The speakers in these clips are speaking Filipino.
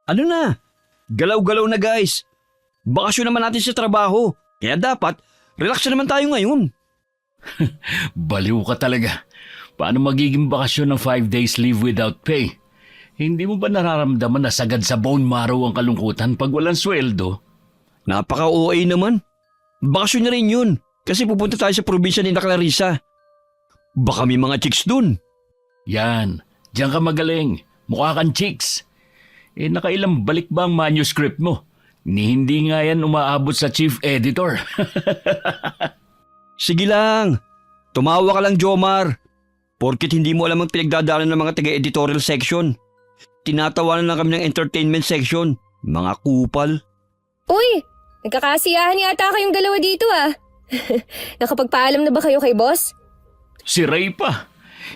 Ano na? Galaw-galaw na guys. Bakasyon naman natin sa trabaho. Kaya dapat, relax na naman tayo ngayon. Baliw ka talaga. Paano magiging bakasyon ng 5 days leave without pay? Hindi mo ba nararamdaman na sagad sa bone marrow ang kalungkutan pag walang sweldo? Napaka-OA naman. Bakasyon na rin yun. Kasi pupunta tayo sa probinsya ni Clarissa. Baka may mga chicks dun. Yan, diyan ka magaling. Mukha kang chicks. Nakailang balik ba ang manuscript mo? Hindi nga yan umaabot sa chief editor. Sige lang. Tumawa ka lang, Jomar. Porkit hindi mo alam ang pinagdadaanan ng mga taga-editorial section. Tinatawanan lang kami ng entertainment section. Mga kupal. Uy, nagkakasiyahan yata kayong dalawa dito ah. Nakapagpaalam na ba kayo kay boss? Si Ray pa.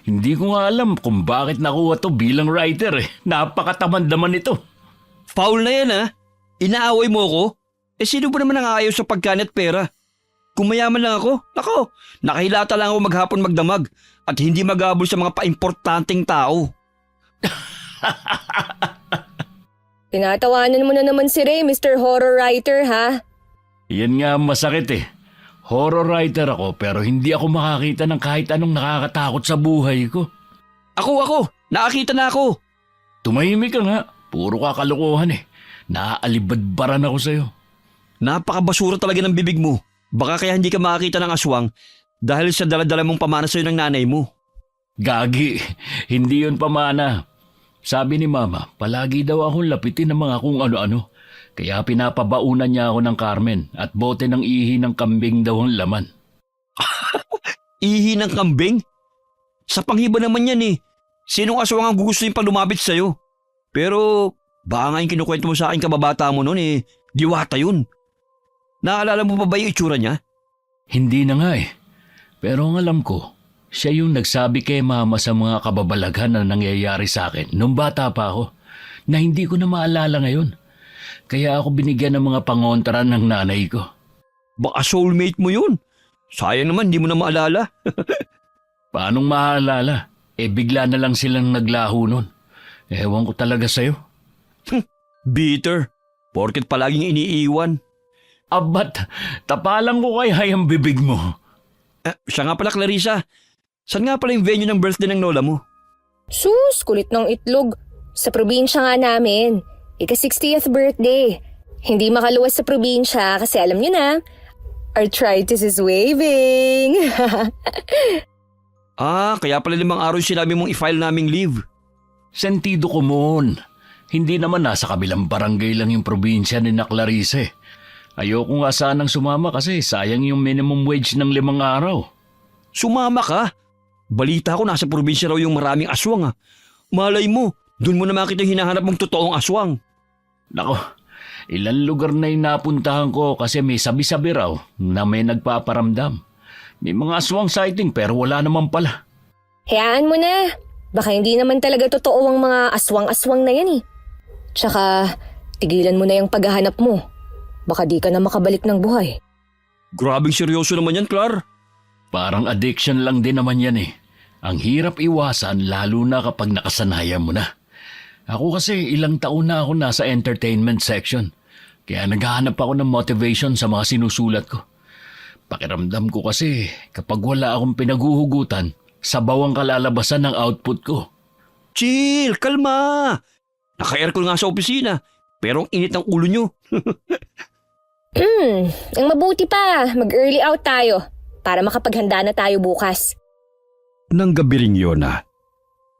Hindi ko nga alam kung bakit nakuha to bilang writer eh. Napakatamad naman ito. Foul na yan ha. Inaaway mo ko? Sino ba naman ang ayaw sa pagkain at pera? Kung mayaman lang ako, nakahilata lang ako maghapon magdamag at hindi maghabol sa mga paimportanteng tao. Tinatawanan mo na naman si Ray, Mr. Horror Writer ha? Yan nga ang masakit eh. Horror writer ako pero hindi ako makakita ng kahit anong nakakatakot sa buhay ko. Ako, nakakita na ako. Tumahimik ka nga. Puro kalokohan eh. Naaalibadbaran ako sa'yo. Napakabasura talaga ng bibig mo. Baka kaya hindi ka makakita ng aswang dahil sa daladala mong pamana sa'yo ng nanay mo. Gagi, hindi yun pamana. Sabi ni Mama, palagi daw akong lapitin ng mga kung ano-ano. Kaya pinapabaunan niya ako ng Carmen at bote ng ihi ng kambing daw ang laman. Ihi ng kambing? Sa panghiba naman yan eh. Sinong aswang ang gusto yung palumabit sa'yo? Pero baka nga yung kinukwento mo sa akin kababata mo noon eh, diwata yun. Naalala mo pa ba yung itsura niya? Hindi na nga eh. Pero ang alam ko, siya yung nagsabi kay Mama sa mga kababalaghan na nangyayari sa akin nung bata pa ako na hindi ko na maalala ngayon. Kaya ako binigyan ng mga pangontra ng nanay ko. Baka soulmate mo yun. Sayang naman, di mo na maalala. Paanong maalala? Bigla na lang silang naglaho nun. Ewan ko talaga sa'yo. Bitter. Porket palaging iniiwan. Abat, tapalang ko kay hayang bibig mo. Siya nga pala, Clarissa. Saan nga pala yung venue ng birthday ng lola mo? Sus, kulit ng itlog. Sa probinsya nga namin. Ika-60th birthday. Hindi makaluwas sa probinsya kasi alam niyo na, arthritis is waving. Kaya pala 5 araw yung sinabi mong i-file naming leave. Sentido komon. Hindi naman nasa kabilang barangay lang yung probinsya ni na Clarissa. Ayoko nga sanang sumama kasi sayang yung minimum wage ng 5 araw. Sumama ka? Balita ko nasa probinsya raw yung maraming aswang. Malay mo, dun mo na makita yung hinahanap mong totoong aswang. Nako, ilang lugar na yung napuntahan ko kasi may sabi-sabi raw na may nagpaparamdam. May mga aswang sighting pero wala naman pala. Hayaan mo na. Baka hindi naman talaga totoo ang mga aswang-aswang na yan eh. Tsaka, tigilan mo na yung paghahanap mo. Baka di ka na makabalik ng buhay. Grabing seryoso naman yan, Clar. Parang addiction lang din naman yan eh. Ang hirap iwasan lalo na kapag nakasanayan mo na. Ako kasi ilang taon na ako nasa entertainment section. Kaya naghahanap ako ng motivation sa mga sinusulat ko. Pakiramdam ko kasi kapag wala akong pinaguhugutan, sabaw ang kalalabasan ng output ko. Chill, kalma. Naka-aircon nga sa opisina, pero ang init ng ulo nyo. Ang mabuti pa, mag-early out tayo para makapaghanda na tayo bukas. Nang gabi ring yun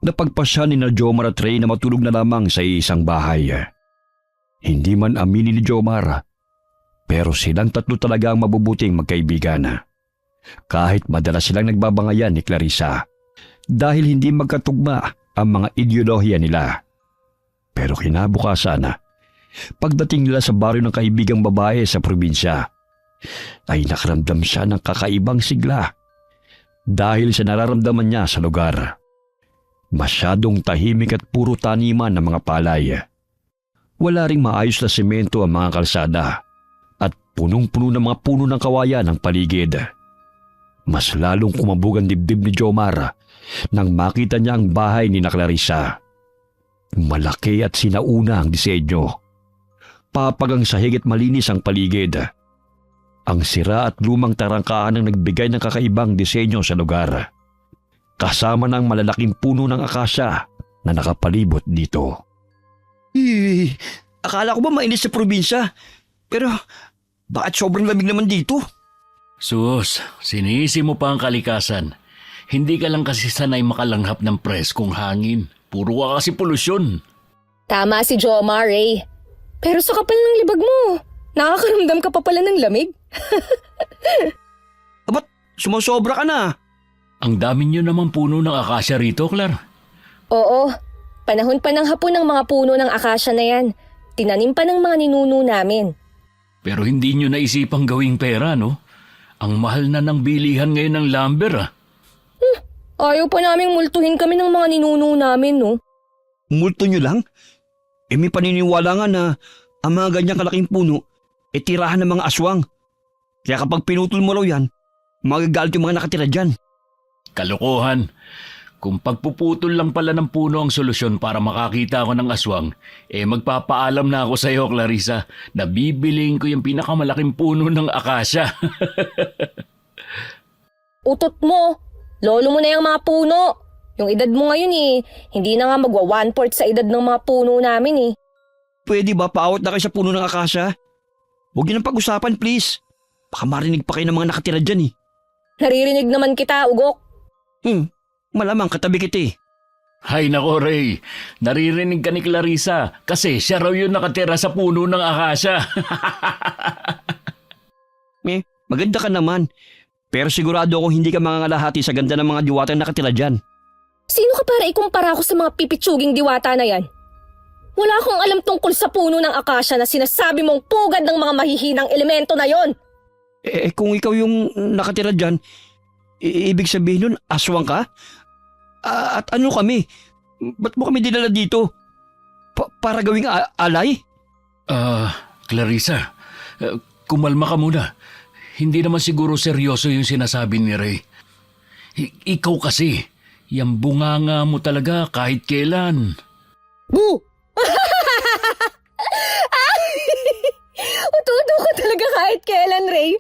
napagpasya ni na Jomar at Ray na matulog na lamang sa isang bahay. Hindi man aminin ni Jomar, pero silang tatlo talaga ang mabubuting magkaibigan. Kahit madalas silang nagbabangayan ni Clarissa dahil hindi magkatugma ang mga ideolohiya nila. Pero kinabukasan, pagdating nila sa baryo ng kaibigang babae sa probinsya, ay nakaramdam siya ng kakaibang sigla dahil sa nararamdaman niya sa lugar. Masyadong tahimik at puro taniman ng mga palay. Wala ring maayos na semento ang mga kalsada at punong-puno ng mga puno ng kawayan ang paligid. Mas lalong kumabog ang dibdib ni Jomar nang makita niya ang bahay ni na Clarissa. Malaki at sinauna ang disenyo. Papagang sahig at malinis ang paligid. Ang sira at lumang tarangkaan ang nagbigay ng kakaibang disenyo sa lugar. Kasama ng malalaking puno ng akasya na nakapalibot dito. Akala ko ba mainit sa probinsya? Pero bakit sobrang lamig naman dito? Sus, sinisi mo pa ang kalikasan. Hindi ka lang kasi sanay makalanghap ng preskong hangin. Puro ka kasi polusyon. Tama si Jomar, Ray. Pero sa kapal ng libag mo, nakakaramdam ka pa pala ng lamig. Ba't sumasobra ka na? Ang dami nyo namang puno ng akasya rito, Clar. Oo, panahon pa ng hapon ng mga puno ng akasya na yan. Tinanim pa ng mga ninuno namin. Pero hindi nyo naisipang gawing pera, no? Ang mahal na ng bilihan ngayon ng lumber, ah. Ayaw pa naming multuhin kami ng mga ninuno namin, no? Multo nyo lang? May paniniwala nga na ang mga ganyang kalaking puno tirahan ng mga aswang. Kaya kapag pinutol mo raw yan, magagalit yung mga nakatira dyan. Kalokohan. Kung pagpuputol lang pala ng puno ang solusyon para makakita ako ng aswang, magpapaalam na ako sa iyo, Clarissa, na bibiliin ko yung pinakamalaking puno ng akasya. Utot mo! Lolo mo na yung mga puno. Yung edad mo ngayon hindi na nga magwa 1/4 sa edad ng mga puno namin . Pwede ba paawat na kayo sa puno ng akasya? Huwag yun ang pag-usapan, please. Baka marinig pa kayo ng mga nakatira dyan . Naririnig naman kita, Ugok. Malamang katabi kita . Hay nako, Ray. Naririnig ka ni Clarissa kasi siya raw yung nakatira sa puno ng akasya. Maganda ka naman. Pero sigurado akong hindi ka mangangalahati sa ganda ng mga diwatang nakatira dyan. Sino ka para ikumpara ko sa mga pipitsuging diwata na yan? Wala akong alam tungkol sa puno ng akasya na sinasabi mong pugad ng mga mahihinang elemento na yon. Kung ikaw yung nakatira dyan, ibig sabihin nun, aswang ka? At ano kami? Ba't mo kami dinala dito? Para gawing alay? Clarissa, kumalma ka muna. Hindi naman siguro seryoso yung sinasabi ni Ray. Ikaw kasi, yung bunganga mo talaga kahit kailan. Boo! Ututo ko talaga kahit kailan, Ray.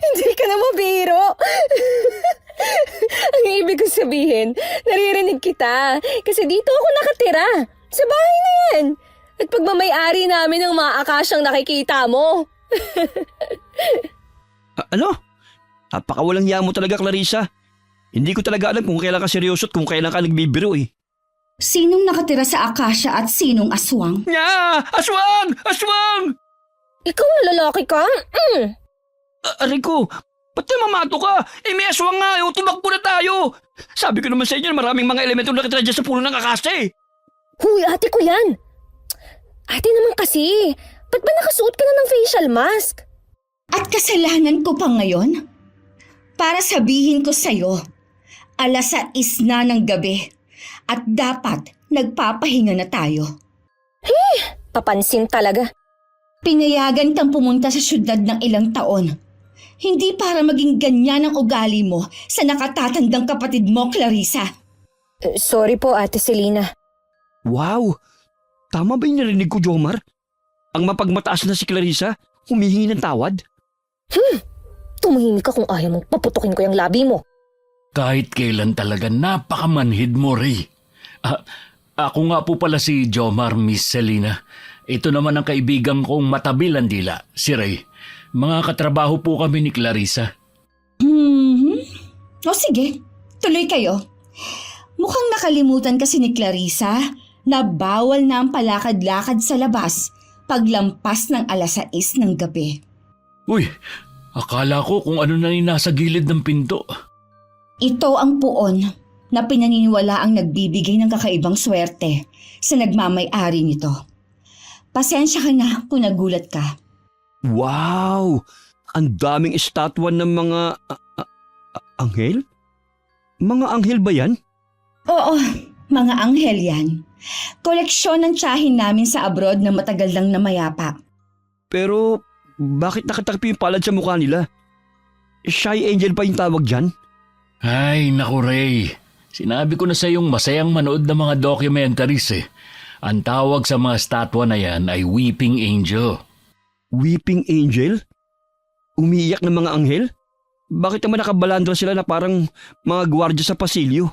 Hindi ka na mabiro. Ang ibig ko sabihin, naririnig kita. Kasi dito ako nakatira. Sa bahay na yan. At pagmamay-ari namin ng mga akasyang nakikita mo. Ano? Napakawalang hiya mo talaga, Clarissa. Hindi ko talaga alam kung kailan ka seryoso at kung kailan ka nagbibiro . Sinong nakatira sa akasya at sinong aswang? Nya! Aswang! Aswang! Ikaw ang lalaki ka? Aray ko, ba't namamato ka? May aswang nga, tumakbo na tayo. Sabi ko naman sa inyo na maraming mga elemento nakatira dyan sa puno ng akasya . Huy, ate ko yan. Ate naman kasi, ba't ba nakasuot ka na ng facial mask? At kasalanan ko pa ngayon? Para sabihin ko sa'yo, 6:00 na ng gabi at dapat nagpapahinga na tayo. Papansin talaga. Pinayagan kang pumunta sa syudad ng ilang taon. Hindi para maging ganyan ang ugali mo sa nakatatandang kapatid mo, Clarissa. Sorry po, Ate Selena. Wow! Tama ba yung narinig ko, Jomar? Ang mapagmataas na si Clarissa, humihingi ng tawad? Tumahimik ka kung ayaw mong paputukin ko yung labi mo. Kahit kailan talaga napakamanhid mo, Ray. Ako nga po pala si Jomar, Miss Selena. Ito naman ang kaibigan kong matabil ang dila, si Ray. Mga katrabaho po kami ni Clarissa. O sige, tuloy kayo. Mukhang nakalimutan kasi ni Clarissa na bawal na ang palakad-lakad sa labas paglampas ng 6:00 ng gabi. Uy, akala ko kung ano na yung nasa gilid ng pinto. Ito ang puon na pinaniniwala ang nagbibigay ng kakaibang swerte sa nagmamay-ari nito. Pasensya ka na kung nagulat ka. Wow! Ang daming estatwa ng mga anghel? Mga anghel ba yan? Oo, mga anghel yan. Koleksyon ng tiyahin namin sa abroad na matagal lang namayapa. Pero bakit nakatakpi yung palad sa mukha nila? Shy angel pa yung tawag dyan? Ay, naku Ray. Sinabi ko na sa yung masayang manood ng mga documentaries eh. Ang tawag sa mga statwa na yan ay Weeping Angel. Weeping Angel? Umiiyak ng mga anghel? Bakit naman nakabalandra sila na parang mga gwardya sa pasilyo?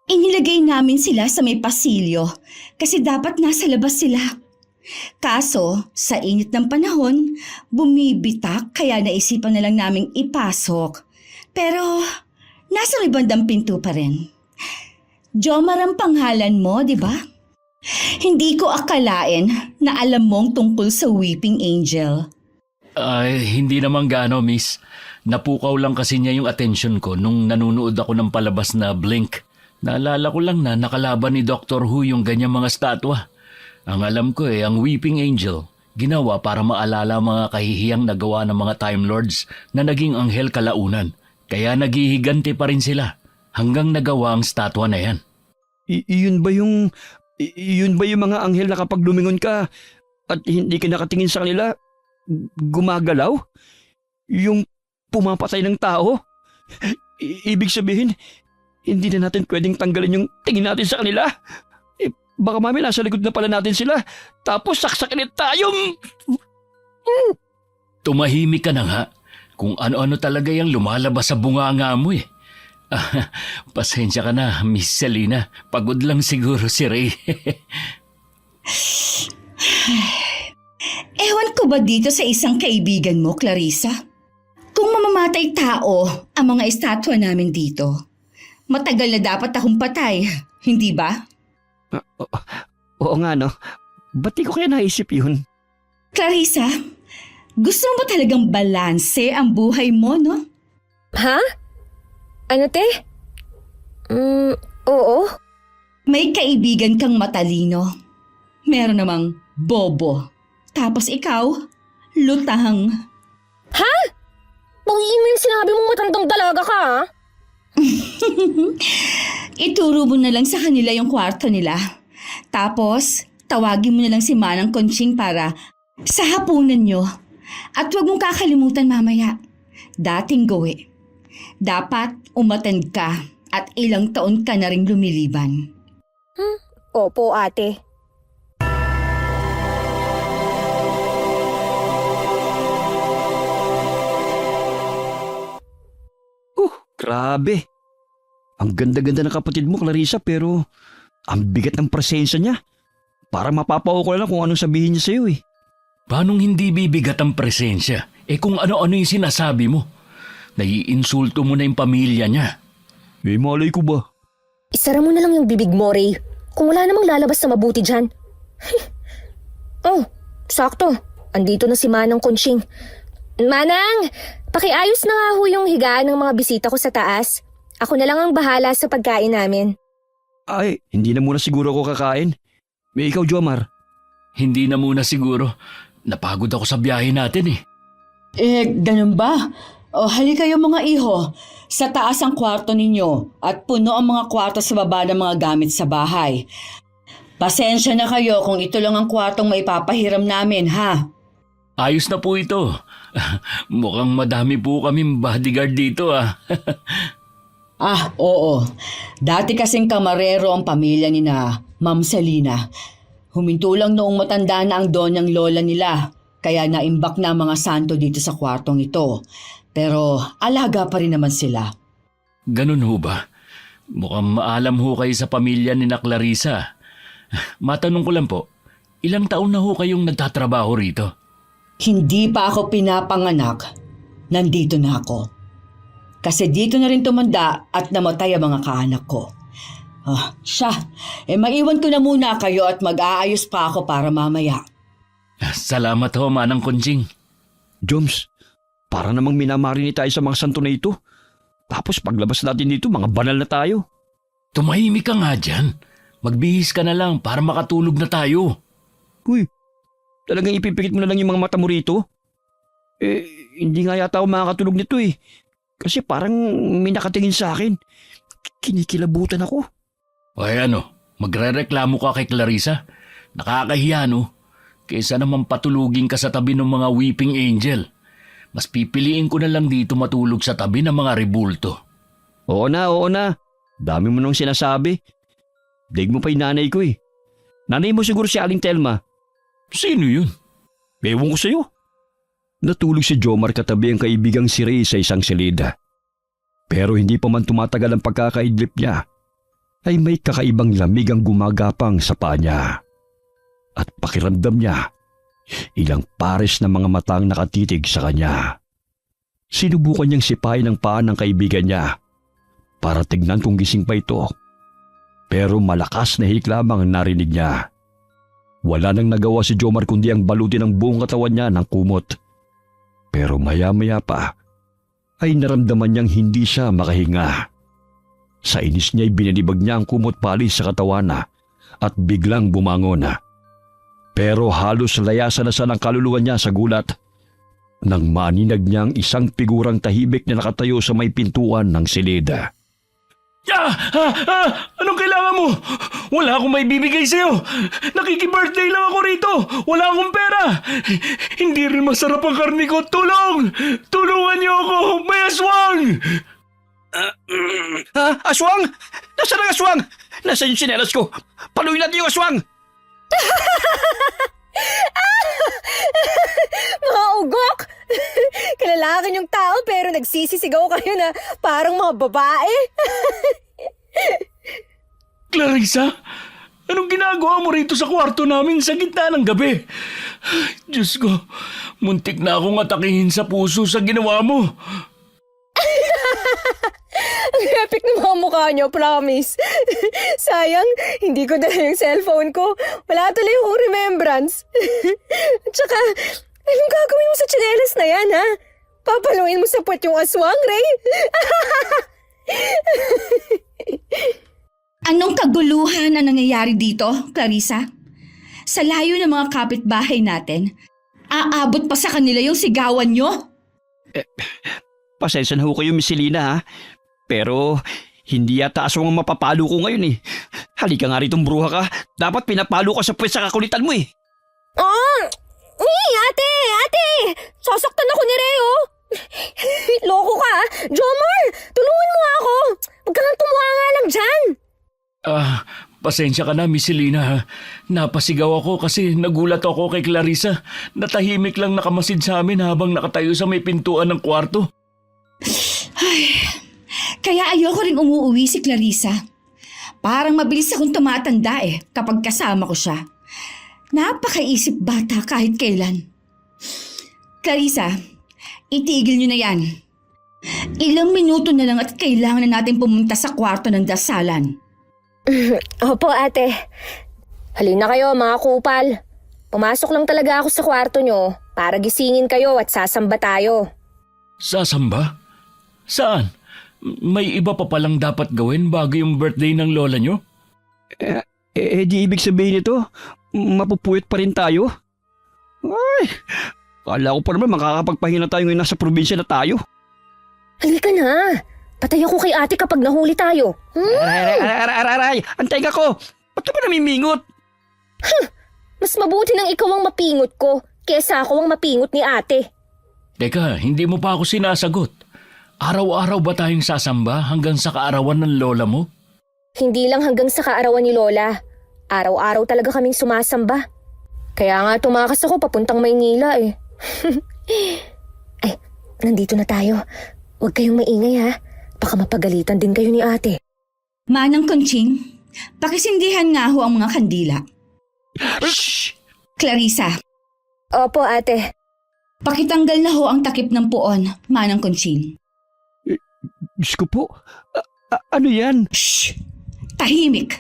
Inilagay namin sila sa may pasilyo kasi dapat nasa labas sila. Kaso, sa init ng panahon, bumibitak kaya naisipan na lang naming ipasok. Pero, nasa may bandang pinto pa rin. Jomar ang pangalan mo, di ba? Hindi ko akalain na alam mong tungkol sa Weeping Angel. Ay, hindi naman gaano, miss. Napukaw lang kasi niya yung atensyon ko nung nanunood ako ng palabas na Blink. Naalala ko lang na nakalaban ni Doctor Who yung ganyang mga statwa. Ang alam ko ang Weeping Angel, ginawa para maalala mga kahihiyang nagawa ng mga Time Lords na naging anghel kalaunan. Kaya naghihiganti pa rin sila hanggang nagawa ang statwa na yan. Yun ba yung mga anghel na kapag lumingon ka at hindi ka nakatingin sa kanila, gumagalaw? Yung pumapatay ng tao? Ibig sabihin, hindi na natin pwedeng tanggalin yung tingin natin sa kanila. Baka mami nasa likod na pala natin sila, tapos saksakin tayo. Tumahimik ka na nga. Kung ano-ano talaga yung lumalabas sa bunganga mo eh. Pasensya ka na, Miss Selena. Pagod lang siguro si Ray. Ewan ko ba dito sa isang kaibigan mo, Clarissa? Kung mamamatay tao ang mga estatwa namin dito, matagal na dapat akong patay, hindi ba? Oo nga no, ba't di ko kaya naisip yun? Clarissa, gusto mo ba talagang balanse ang buhay mo, no? Ha? Ano te? Oo. May kaibigan kang matalino. Meron namang bobo. Tapos ikaw, lutang. Ha? Bawiin mo yung sinabi mong matandang dalaga ka, ha? Ituro mo na lang sa kanila yung kwarto nila. Tapos, tawagin mo na lang si Manang Conching para sa hapunan nyo. At huwag mong kakalimutan mamaya. Dating gawi. Dapat umattend ka at ilang taon ka na rin lumiliban. Opo, ate. Grabe. Ang ganda-ganda ng kapatid mo, Clarissa, pero ang bigat ng presensya niya. Para mapapao ko lang kung anong sabihin niya sa'yo eh. Paanong hindi bibigat ang presensya? Kung ano-ano yung sinasabi mo. Naiinsulto mo na yung pamilya niya. Malay ko ba? Isara mo na lang yung bibig mo, Ray. Kung wala namang lalabas na mabuti dyan. Oh, sakto. Andito na si Manang Conching. Manang, pakiayos na nga ho yung higaan ng mga bisita ko sa taas. Ako na lang ang bahala sa pagkain namin. Ay, hindi na muna siguro ako kakain. May ikaw, Jomar. Hindi na muna siguro. Napagod ako sa biyahe natin eh. Ganun ba? O halika kayo mga iho. Sa taas ang kwarto ninyo at puno ang mga kwarto sa baba ng mga gamit sa bahay. Pasensya na kayo kung ito lang ang kwartong maipapahiram namin, ha? Ayos na po ito. Mukhang madami po kaming bodyguard dito Oo. Dati kasing kamarero ang pamilya ni na Ma'am Selena. Huminto lang noong matanda na ang donyang lola nila. Kaya naimbak na ang mga santo dito sa kwartong ito. Pero alaga pa rin naman sila. Ganun ho ba? Mukhang maalam ho kayo sa pamilya ni na Clarissa. Matanong ko lang po, ilang taon na ho kayong nagtatrabaho rito? Hindi pa ako pinapanganak. Nandito na ako. Kasi dito na rin tumanda at namatay ang mga kaanak ko. Maiwan ko na muna kayo at mag-aayos pa ako para mamaya. Salamat ho, Manang Conching. Joms, para namang minamarini tayo sa mga santo na ito. Tapos paglabas natin dito, mga banal na tayo. Tumahimik ka nga dyan. Magbihis ka na lang para makatulog na tayo. Uy, talagang ipipikit mo na lang yung mga mata mo rito? Hindi nga yata ako makakatulog nito eh. Kasi parang may nakatingin sa akin. Kinikilabutan ako. Ay magrereklamo ka kay Clarissa? Nakakahiya Kaysa naman patulugin ka sa tabi ng mga Weeping Angel. Mas pipiliin ko na lang dito matulog sa tabi ng mga rebulto. Oo na. Dami mo nang sinasabi. Dig mo pa yung nanay ko eh. Nanay mo siguro si Aling Telma. Sino yun? Ewan ko sa'yo. Natulog si Jomar katabi ang kaibigang si Ray sa isang silid. Pero hindi pa man tumatagal ang pagkakaidlip niya, ay may kakaibang lamig ang gumagapang sa paa niya. At pakiramdam niya, ilang pares na mga matang nakatitig sa kanya. Sinubukan niyang sipain ang paa ng kaibigan niya para tignan kung gising pa ito. Pero malakas na hik lamang ang narinig niya. Wala nang nagawa si Jomar kundi ang balutin ang buong katawan niya ng kumot. Pero maya-maya pa ay naramdaman niyang hindi siya makahinga. Sa inis niya ay binalibag niya ang kumot palis sa katawan at biglang bumangon. Pero halos layasan na sa ng kaluluwa niya sa gulat nang maninag niyang isang figurang tahimik na nakatayo sa may pintuan ng silid. Anong kailangan mo? Wala akong may bibigay sa'yo. Nakiki-birthday lang ako rito. Wala akong pera. Hindi rin masarap ang karne ko. Tulong! Tulungan niyo ako! May aswang! Aswang? Nasaan ang aswang? Nasaan yung sinelas ko? Paluin natin yung aswang! Mga ugok! Kalalakan yung tao pero nagsisisigaw kayo na parang mga babae. Clarissa, anong ginagawa mo rito sa kwarto namin sa gitna ng gabi? Diyos ko, muntik na akong atakihin sa puso sa ginawa mo. Ang epic ng mga mukha nyo, promise. Sayang, hindi ko dala yung cellphone ko. Wala tuloy yung remembrance. Tsaka, anong gagawin mo sa tsinelas na yan, ha? Papaluin mo sa puwet yung aswang, Ray? Anong kaguluhan ang nangyayari dito, Clarissa? Sa layo ng mga kapitbahay natin, aabot pa sa kanila yung sigawan nyo? Pasensya na ho kayo, Miss Selena ha. Pero hindi yata aswang ang mapapalo ko ngayon eh. Halika nga ritong bruha ka. Dapat pinapalo ka sa puwet sa kakulitan mo eh. Ate! Sasaktan ako ni Ray, oh! Loko ka, ah. Jomar! Tulungan mo nga ako! Huwag kang tumuha nga lang dyan! Pasensya ka na, Miss Selena. Napasigaw ako kasi nagulat ako kay Clarissa. Natahimik lang nakamasid sa amin habang nakatayo sa may pintuan ng kwarto. Kaya ayoko rin umuwi si Clarissa. Parang mabilis akong tumatanda kapag kasama ko siya. Napakaisip bata kahit kailan. Clarissa, itigil niyo na yan. Ilang minuto na lang at kailangan na natin pumunta sa kwarto ng dasalan. Opo, ate. Halina kayo, mga kupal. Pumasok lang talaga ako sa kwarto nyo para gisingin kayo at sasamba tayo. Sasamba? Saan? May iba pa palang dapat gawin bago yung birthday ng lola nyo? Di ibig sabihin nito, mapupuyat pa rin tayo? Ay, kala ko pa naman makakapagpahinga tayo ngayon nasa probinsya na tayo. Halika na. Patay ako kay ate kapag nahuli tayo. Aray, antay ka ko. Ba't ka ba namimingot? Mas mabuti nang ikaw ang mapingot ko kesa ako ang mapingot ni ate. Teka, hindi mo pa ako sinasagot. Araw-araw ba tayong sasamba hanggang sa kaarawan ng lola mo? Hindi lang hanggang sa kaarawan ni Lola. Araw-araw talaga kaming sumasamba. Kaya nga tumakas ako papuntang Maynila eh. Ay, nandito na tayo. Huwag kayong maingay ha. Baka mapagalitan din kayo ni ate. Manang Conching, pakisindihan nga ho ang mga kandila. Shh! Clarissa, Opo, ate. pakitanggal na ho ang takip ng puon, Manang Conching. Diyos ko po, ano yan? Shh! Tahimik!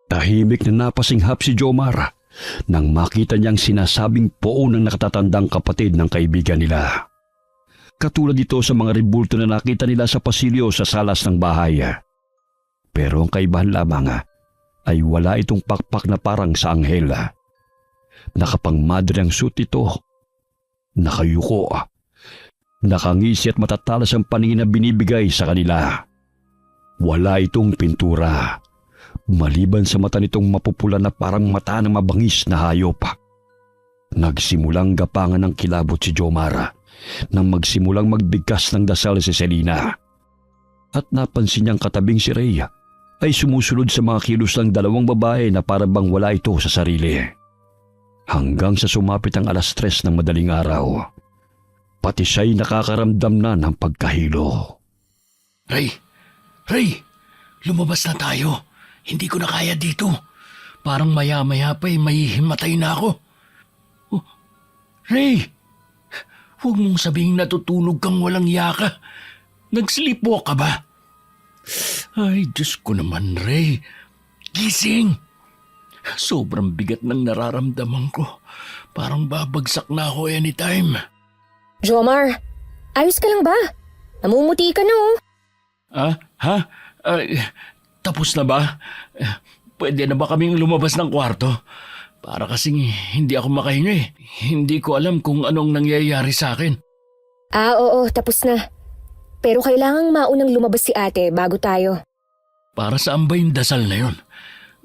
Tahimik na napasinghap si Jomar nang makita niyang sinasabing poon ng nakatatandang kapatid ng kaibigan nila. Katulad dito sa mga rebulto na nakita nila sa pasilyo sa salas ng bahay. Pero ang kaibahan lamang ay wala itong pakpak na parang sa anghel. Nakapangmadre ang suit ito. Nakayuko. Nakangisi at matatalas ang paningin na binibigay sa kanila. Wala itong pintura. Maliban sa mata nitong mapupula na parang mata ng mabangis na hayop. Nagsimulang gapangan ng kilabot si Jomar nang magsimulang magbigkas ng dasal si Selena. at napansin niyang katabing si Ray ay sumusunod sa mga kilos ng dalawang babae na para bang wala ito sa sarili. Hanggang sa sumapit ang 3:00 ng madaling araw, pati siya'y nakakaramdam na ng pagkahilo. Ray! Ray! Lumabas na tayo. Hindi ko na kaya dito. Parang maya-maya pa mahihimatay na ako. Oh, Ray! Huwag mong sabihing natutulog kang walang yaka. Nag-sleepwalk ka ba? Ay, Diyos ko naman, Ray. Gising! Sobrang bigat ng nararamdaman ko. Parang babagsak na ako anytime. Jomar, ayos ka lang ba? Namumuti ka na oh. Ha? Tapos na ba? Pwede na ba kaming lumabas ng kwarto? Para kasing hindi ako makahinga eh. Hindi ko alam kung anong nangyayari sa akin. Oo, tapos na. Pero kailangang maunang lumabas si ate bago tayo. Para saan ba yung dasal na yun?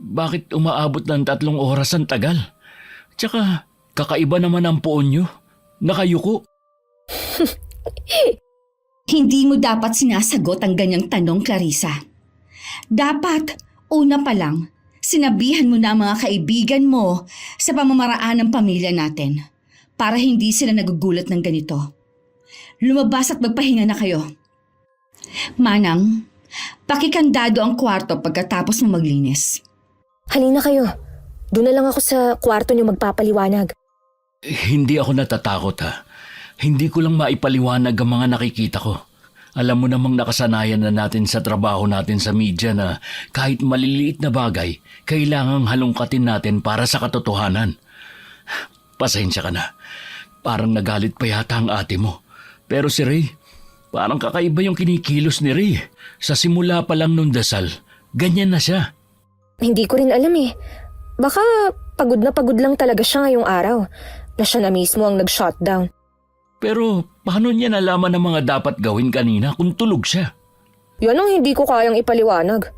Bakit umaabot ng 3 oras ang tagal? Tsaka kakaiba naman ang poon nyo. Nakayuko. Hindi mo dapat sinasagot ang ganyang tanong, Clarissa. Dapat, una pa lang, sinabihan mo na ang mga kaibigan mo sa pamamaraan ng pamilya natin para hindi sila nagugulat ng ganito. Lumabas at magpahinga na kayo. Manang, pakikandado ang kwarto pagkatapos mo maglinis. Halina kayo. Doon na lang ako sa kwarto niyo magpapaliwanag. Hindi ako natatakot ha. Hindi ko lang maipaliwanag ang mga nakikita ko. Alam mo namang nakasanayan na natin sa trabaho natin sa media na kahit maliliit na bagay, kailangang halongkatin natin para sa katotohanan. Pasensya ka na. Parang nagalit pa yata ang ate mo. Pero si Ray, parang kakaiba yung kinikilos ni Ray. Sa simula pa lang nung dasal, ganyan na siya. Hindi ko rin alam eh. Baka pagod na pagod lang talaga siya ngayong araw na siya na mismo ang nag-shutdown. Pero paano niya nalaman ang mga dapat gawin kanina kung tulog siya? Yan ang hindi ko kayang ipaliwanag.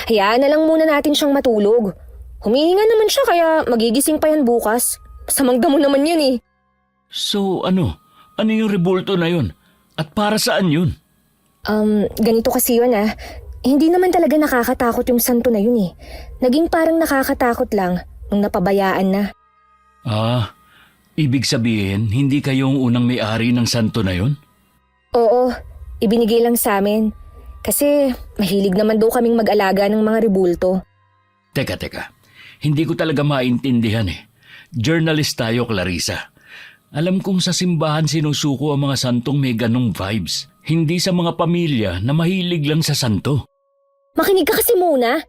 Hayaan na lang muna natin siyang matulog. Humihinga naman siya kaya magigising pa yan bukas. Samang damo naman yan eh. So ano? Ano yung rebulto na yun? At para saan yun? Ganito kasi yun ah. Hindi naman talaga nakakatakot yung santo na yun eh. Naging parang nakakatakot lang nung napabayaan na. Ibig sabihin, hindi kayong unang may-ari ng santo na yun? Oo, ibinigay lang sa amin. Kasi mahilig naman daw kaming mag-alaga ng mga rebulto. Teka. Hindi ko talaga maintindihan eh. Journalist tayo, Clarissa. Alam kong sa simbahan sinusuko ang mga santong may ganong vibes. Hindi sa mga pamilya na mahilig lang sa santo. Makinig ka kasi muna.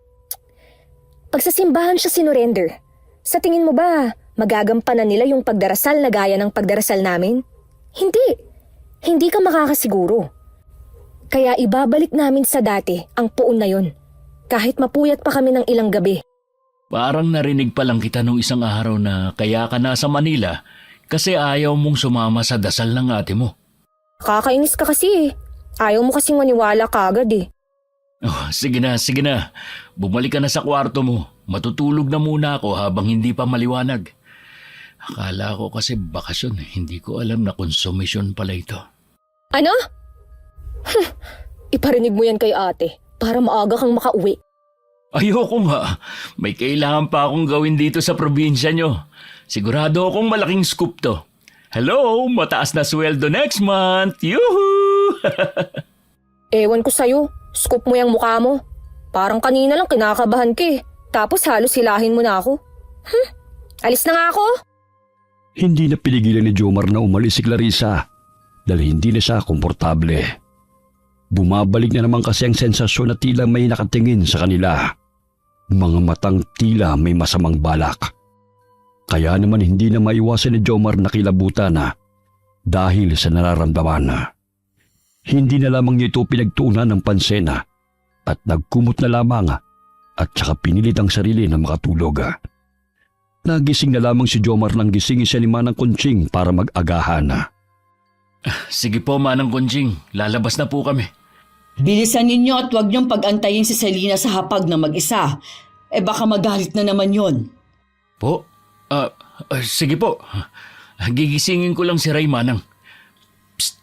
Pag sa simbahan siya sinurrender, sa tingin mo ba magagampanan nila yung pagdarasal na gaya ng pagdarasal namin? Hindi. Hindi ka makakasiguro. Kaya ibabalik namin sa dati ang puon na yun. Kahit mapuyat pa kami ng ilang gabi. Parang narinig pa lang kita nung isang araw na kaya ka nasa Manila kasi ayaw mong sumama sa dasal ng ate mo. Kakainis ka kasi eh. Ayaw mo kasing maniwala kagad eh. Oh, sige na. Bumalik ka na sa kwarto mo. Matutulog na muna ako habang hindi pa maliwanag. Akala ko kasi bakasyon. Hindi ko alam na konsumisyon pala ito. Ano? Iparinig mo yan kay ate para maaga kang makauwi. Ayoko nga. May kailangan pa akong gawin dito sa probinsya nyo. Sigurado akong malaking scoop to. Hello, mataas na sweldo next month. Yuhu! Ewan ko sa'yo. Scoop mo yung mukha mo. Parang kanina lang kinakabahan ka eh. Tapos halos hilahin mo na ako. Alis na nga ako. Hindi na pinigilan ni Jomar na umalis si Clarissa dahil hindi na siya komportable. Bumabalik na naman kasi ang sensasyon na tila may nakatingin sa kanila. Mga matang tila may masamang balak. Kaya naman hindi na maiwasan ni Jomar na kilabutan na dahil sa nararamdaman. Hindi na lamang niya ito pinagtuunan ng pansena at nagkumot na lamang at saka pinilit ang sarili na makatulog. Nagising na lamang si Jomar nang gisingin siya ni Manang Kunching para mag-agahan. Sige po, Manang Kunching. Lalabas na po kami. Bilisan ninyo at huwag niyong pag-antayin si Selena sa hapag na mag-isa. Baka magalit na naman yon. Po? Sige po. Gigisingin ko lang si Ray, Manang. Psst!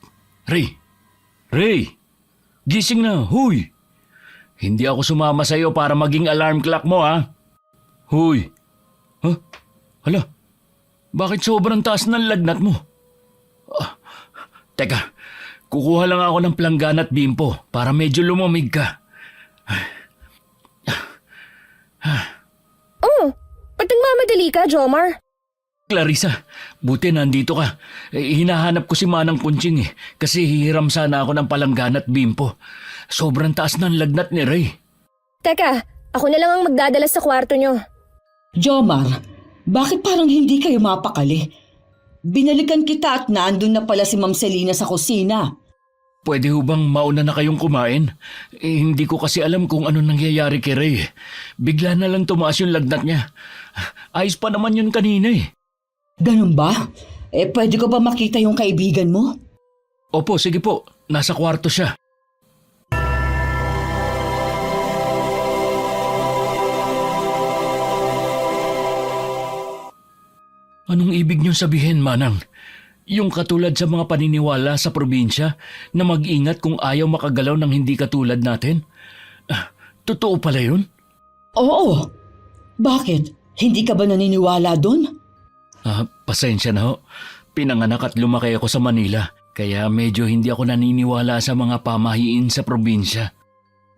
Ray! gising na, huy! Hindi ako sumama sa'yo para maging alarm clock mo, ha? Huy! Huh? Hala, bakit sobrang taas ng lagnat mo? Teka, kukuha lang ako ng planggana at bimpo para medyo lumamig ka. Oh, ba't nagmamadali ka, Jomar? Clarissa, buti nandito ka. Hinahanap ko si Manang Kunching kasi hihiram sana ako ng palanggana at bimpo. Sobrang taas ng lagnat ni Ray. Teka, ako na lang ang magdadala sa kwarto nyo. Jomar, bakit parang hindi kayo mapakali? Binalikan kita at naandun na pala si Ma'am Selena sa kusina. Pwede ho bang mauna na kayong kumain? Hindi ko kasi alam kung ano nangyayari kay Ray. Bigla na lang tumaas yung lagnat niya. Ayos pa naman yun kanina eh. Ganun ba? Pwede ko ba makita yung kaibigan mo? Opo, sige po. Nasa kwarto siya. Anong ibig niyong sabihin, Manang? Yung katulad sa mga paniniwala sa probinsya na mag-ingat kung ayaw makagalaw ng hindi katulad natin? Totoo pala yun? Oo. Bakit? Hindi ka ba naniniwala doon? Pasensya na ho. Pinanganak at lumaki ako sa Manila, kaya medyo hindi ako naniniwala sa mga pamahiin sa probinsya.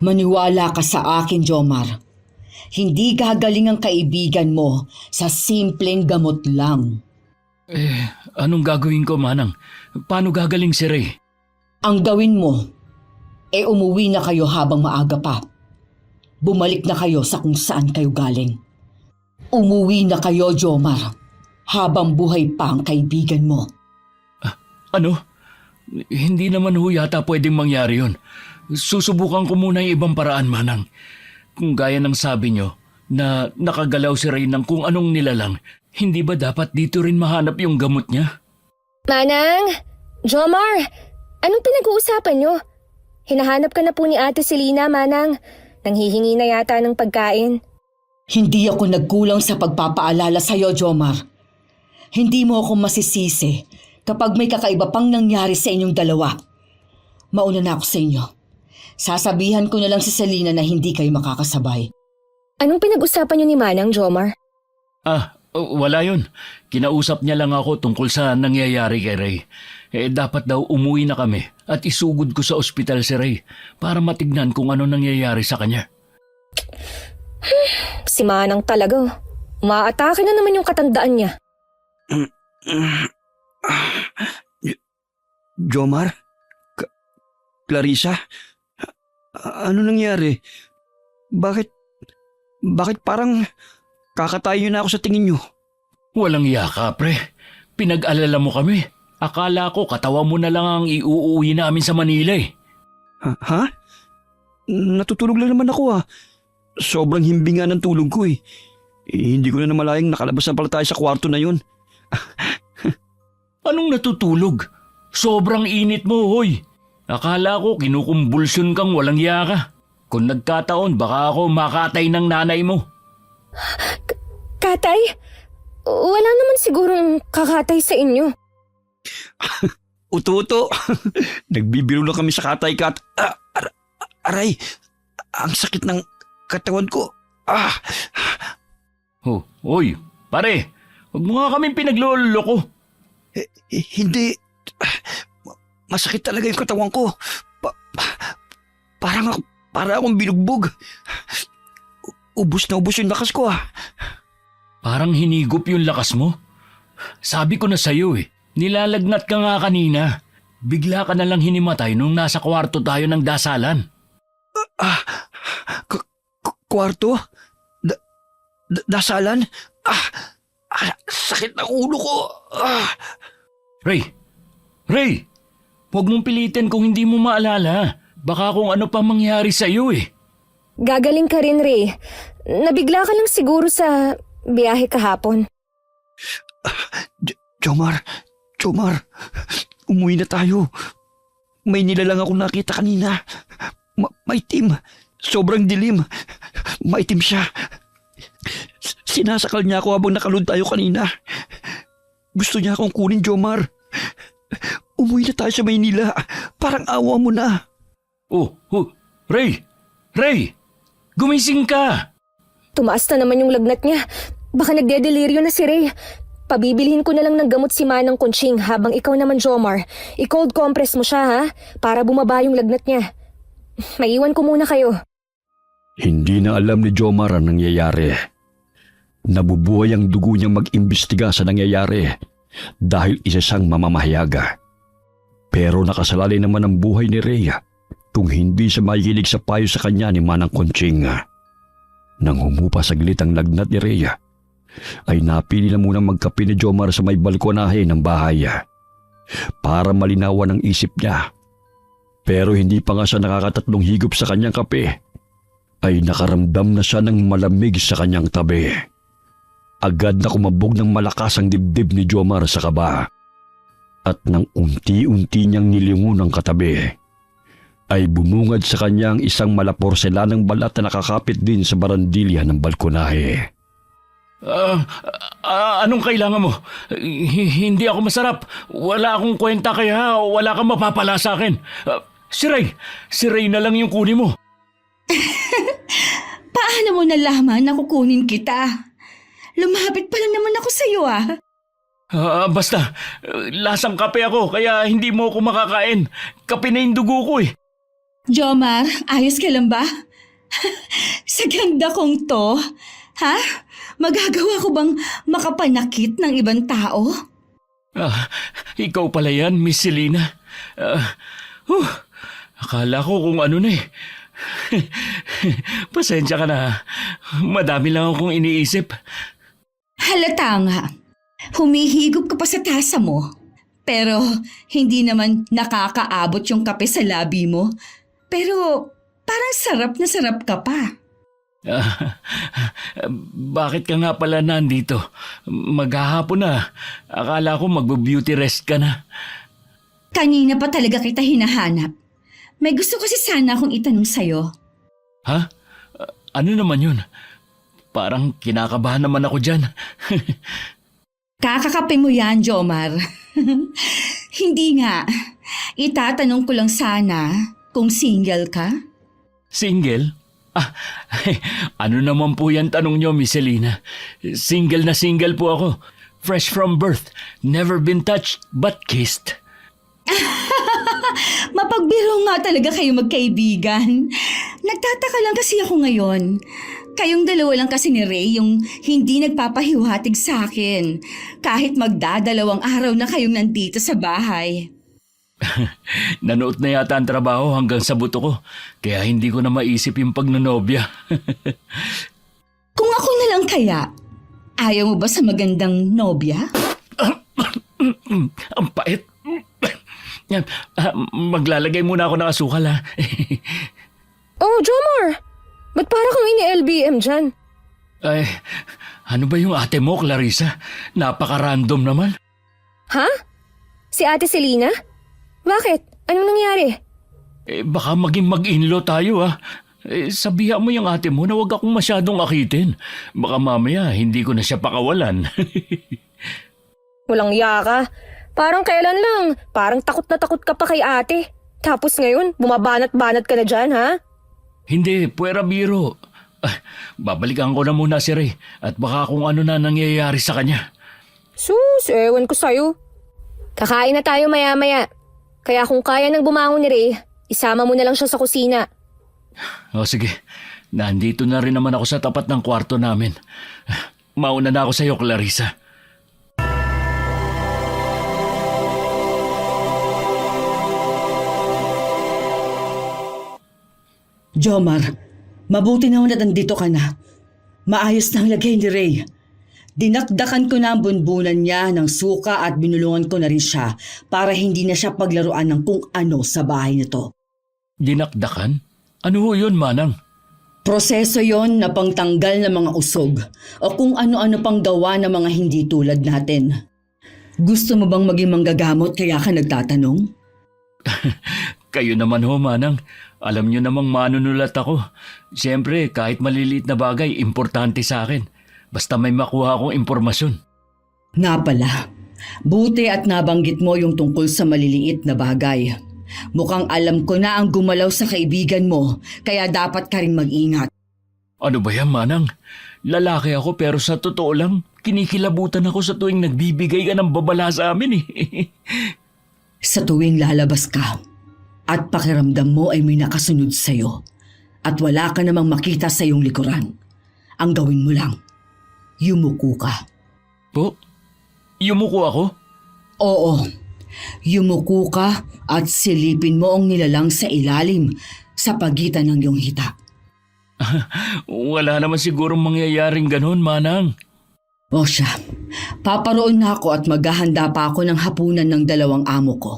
Maniwala ka sa akin, Jomar. Hindi gagaling ang kaibigan mo sa simpleng gamot lang. Anong gagawin ko, Manang? Paano gagaling si Ray? Ang gawin mo, umuwi na kayo habang maaga pa. Bumalik na kayo sa kung saan kayo galing. Umuwi na kayo, Jomar, habang buhay pa ang kaibigan mo. Ano? Hindi naman ho yata pwedeng mangyari yun. Susubukan ko muna yung ibang paraan, Manang. Kung gaya ng sabi nyo, na nakagalaw si Ray ng kung anong nilalang, hindi ba dapat dito rin mahanap yung gamot niya? Manang! Jomar! Anong pinag-uusapan nyo? Hinahanap ka na po ni Ate Selena, Manang. Nanghihingi na yata ng pagkain. Hindi ako nagkulang sa pagpapaalala sa iyo, Jomar. Hindi mo ako masisisi kapag may kakaiba pang nangyari sa inyong dalawa. Mauna na ako sa inyo. Sasabihan ko na lang si Selena na hindi kayo makakasabay. Anong pinag-usapan nyo ni Manang, Jomar? Wala yun. Kinausap niya lang ako tungkol sa nangyayari kay Ray. Dapat daw umuwi na kami at isugod ko sa ospital si Ray para matignan kung ano nangyayari sa kanya. Si Manang talaga. Umaatake na naman yung katandaan niya. Jomar? Clarissa? Ano nangyari? Bakit parang kakatayo na ako sa tingin nyo? Walang yaka, pre. Pinag-alala mo kami. Akala ko katawa mo na lang ang iuuwi namin sa Manila eh. Ha? Natutulog lang naman ako Sobrang himbinga ng tulog ko eh. Hindi ko na namalayang nakalabas na pala tayo sa kwarto na yun. Anong natutulog? Sobrang init mo, hoy. Akala ko kinukumbulsyon kang walang yaka. Kung nagkataon, baka ako makatay ng nanay mo. Katay? Wala naman sigurong kakatay sa inyo. Uto-uto. Nagbibiro lang kami sa katay kat. Aray, ang sakit ng katawan ko. Hoy, pare. Huwag mo nga kaming pinagloloko. Hindi. Masakit talaga yung katawan ko. Parang akong binugbog. Ubus na ubus yung lakas ko Parang hinigop yung lakas mo. Sabi ko na sa'yo nilalagnat ka nga kanina. Bigla ka na lang hinimatay nung nasa kwarto tayo ng dasalan. Kwarto? Dasalan? Sakit ng ulo ko. Ray! Huwag mong pilitin kung hindi mo maalala. Baka kung ano pa mangyari sa'yo Gagaling ka rin, Ray. Nabigla ka lang siguro sa biyahe kahapon. Jomar, umuwi na tayo. May nilalang akong nakita kanina. Maitim. Sobrang dilim. Maitim siya. Sinasakal niya ako habang nakalun tayo kanina. Gusto niya akong kunin, Jomar. Umuwi na tayo sa Maynila. Parang awa mo na. Oh, Ray! Ray! Gumising ka! Tumaas na naman yung lagnat niya. Baka nagdedeliryo na si Ray. Pabibilhin ko na lang ng gamot si Manang Conching habang ikaw naman, Jomar. I-cold compress mo siya, ha? Para bumaba yung lagnat niya. Maiwan ko muna kayo. Hindi na alam ni Jomar ang nangyayari. Nabubuhay ang dugo niyang mag-imbestiga sa nangyayari dahil isa siyang mamamahayaga. Pero nakasalalay naman ang buhay ni Rhea kung hindi siya makikinig sa payo sa kanya ni Manang Conching. Nang humupa saglit ang lagnat ni Rhea, ay napili na munang magkape ni Jomar sa may balkonahe ng bahay para malinawan ang isip niya. Pero hindi pa nga siya nakakatatlong higop sa kanyang kape, ay nakaramdam na siya ng malamig sa kanyang tabi. Agad na kumabog ng malakas ang dibdib ni Jomar sa kaba. At nang unti-unti niyang nilingon ang katabi, ay bumungad sa kanya ang isang malaporselanang balat na nakakapit din sa barandilya ng balkonahe. Anong kailangan mo? Hindi ako masarap. Wala akong kwenta kaya wala kang mapapala sa akin. Si Ray na lang yung kunin mo. Paano mo nalaman na kukunin kita? Lumapit pa lang naman ako sa'yo Basta, lasang kape ako kaya hindi mo ako makakain. Kape na yung dugo ko eh. Jomar, ayos ka lang ba? Sa ganda kong to, ha? Magagawa ko bang makapanakit ng ibang tao? Ikaw pala yan, Miss Selena. Akala ko kung ano na eh. Pasensya ka na. Madami lang akong iniisip. Halata nga. Humihigop ka pa sa tasa mo. Pero hindi naman nakakaabot yung kape sa labi mo. Pero parang sarap na sarap ka pa. Bakit ka nga pala nandito? Maghahapon na. Akala ko magbo-beauty rest ka na. Kanina pa talaga kita hinahanap. May gusto kasi sana akong itanong sa'yo. Ha? Ano naman yun? Parang kinakabahan naman ako dyan. Kakakape mo yan, Jomar. Hindi nga. Itatanong ko lang sana kung single ka. Single? Ano naman po yan tanong nyo, Miss Selena? Single na single po ako. Fresh from birth. Never been touched but kissed. Mapagbiro nga talaga kayo magkaibigan. Nagtataka lang kasi ako ngayon. Kayong dalawa lang kasi ni Ray yung hindi nagpapahiwatig sa akin. Kahit magdadalawang araw na kayong nandito sa bahay. Nanood na yata ang trabaho hanggang sa buto ko. Kaya hindi ko na maisip yung pagnanobya. Kung ako na lang kaya, ayaw mo ba sa magandang nobya? Ang pait. Maglalagay muna ako ng asukal ha. Oh, Jomar! Ba't para kang ini-LBM dyan? Ay, ano ba yung ate mo, Clarissa? Napaka-random naman. Ha? Si Ate Selena? Bakit? Anong nangyari? Baka maging mag-inlaw tayo ha. Sabihan mo yung ate mo na huwag akong masyadong akitin. Baka mamaya hindi ko na siya pakawalan. Walang iya ka. Parang kailan lang. Parang takot na takot ka pa kay ate. Tapos ngayon, bumabanat-banat ka na dyan, ha? Hindi, puwera biro. Babalikan ko na muna si Ray at baka kung ano na nangyayari sa kanya. Sus, ewan ko sa'yo. Kakain na tayo maya-maya. Kaya kung kaya nang bumangon ni Ray, isama mo na lang siya sa kusina. O sige, nandito na rin naman ako sa tapat ng kwarto namin. Mauna na ako sa iyo, Clarissa. Jomar, mabuti na nandito ka na. Maayos na ang lagay ni Ray. Dinakdakan ko na ang bunbunan niya ng suka at binulungan ko na rin siya para hindi na siya paglaruan ng kung ano sa bahay nito. Dinakdakan? Ano ho yun, Manang? Proseso yon na pangtanggal ng mga usog o kung ano-ano pang gawa ng mga hindi tulad natin. Gusto mo bang maging manggagamot kaya ka nagtatanong? Kayo naman ho, Manang. Alam niyo namang manunulat ako. Siyempre, kahit maliliit na bagay, importante sa akin. Basta may makuha akong impormasyon. Nga pala, buti at nabanggit mo yung tungkol sa maliliit na bagay. Mukhang alam ko na ang gumalaw sa kaibigan mo, kaya dapat ka rin mag-ingat. Ano ba yan, Manang? Lalaki ako pero sa totoo lang, kinikilabutan ako sa tuwing nagbibigay ka ng babala sa amin eh. Sa tuwing lalabas ka at pakiramdam mo ay may nakasunod sa'yo at wala ka namang makita sa iyong likuran, ang gawin mo lang, yumuko ka. Po? Yumuko ako? Oo, yumuko ka at silipin mo ang nilalang sa ilalim sa pagitan ng iyong hita. Wala naman sigurong mangyayaring ganun, Manang. O siya, paparoon na ako at maghahanda pa ako ng hapunan ng dalawang amo ko.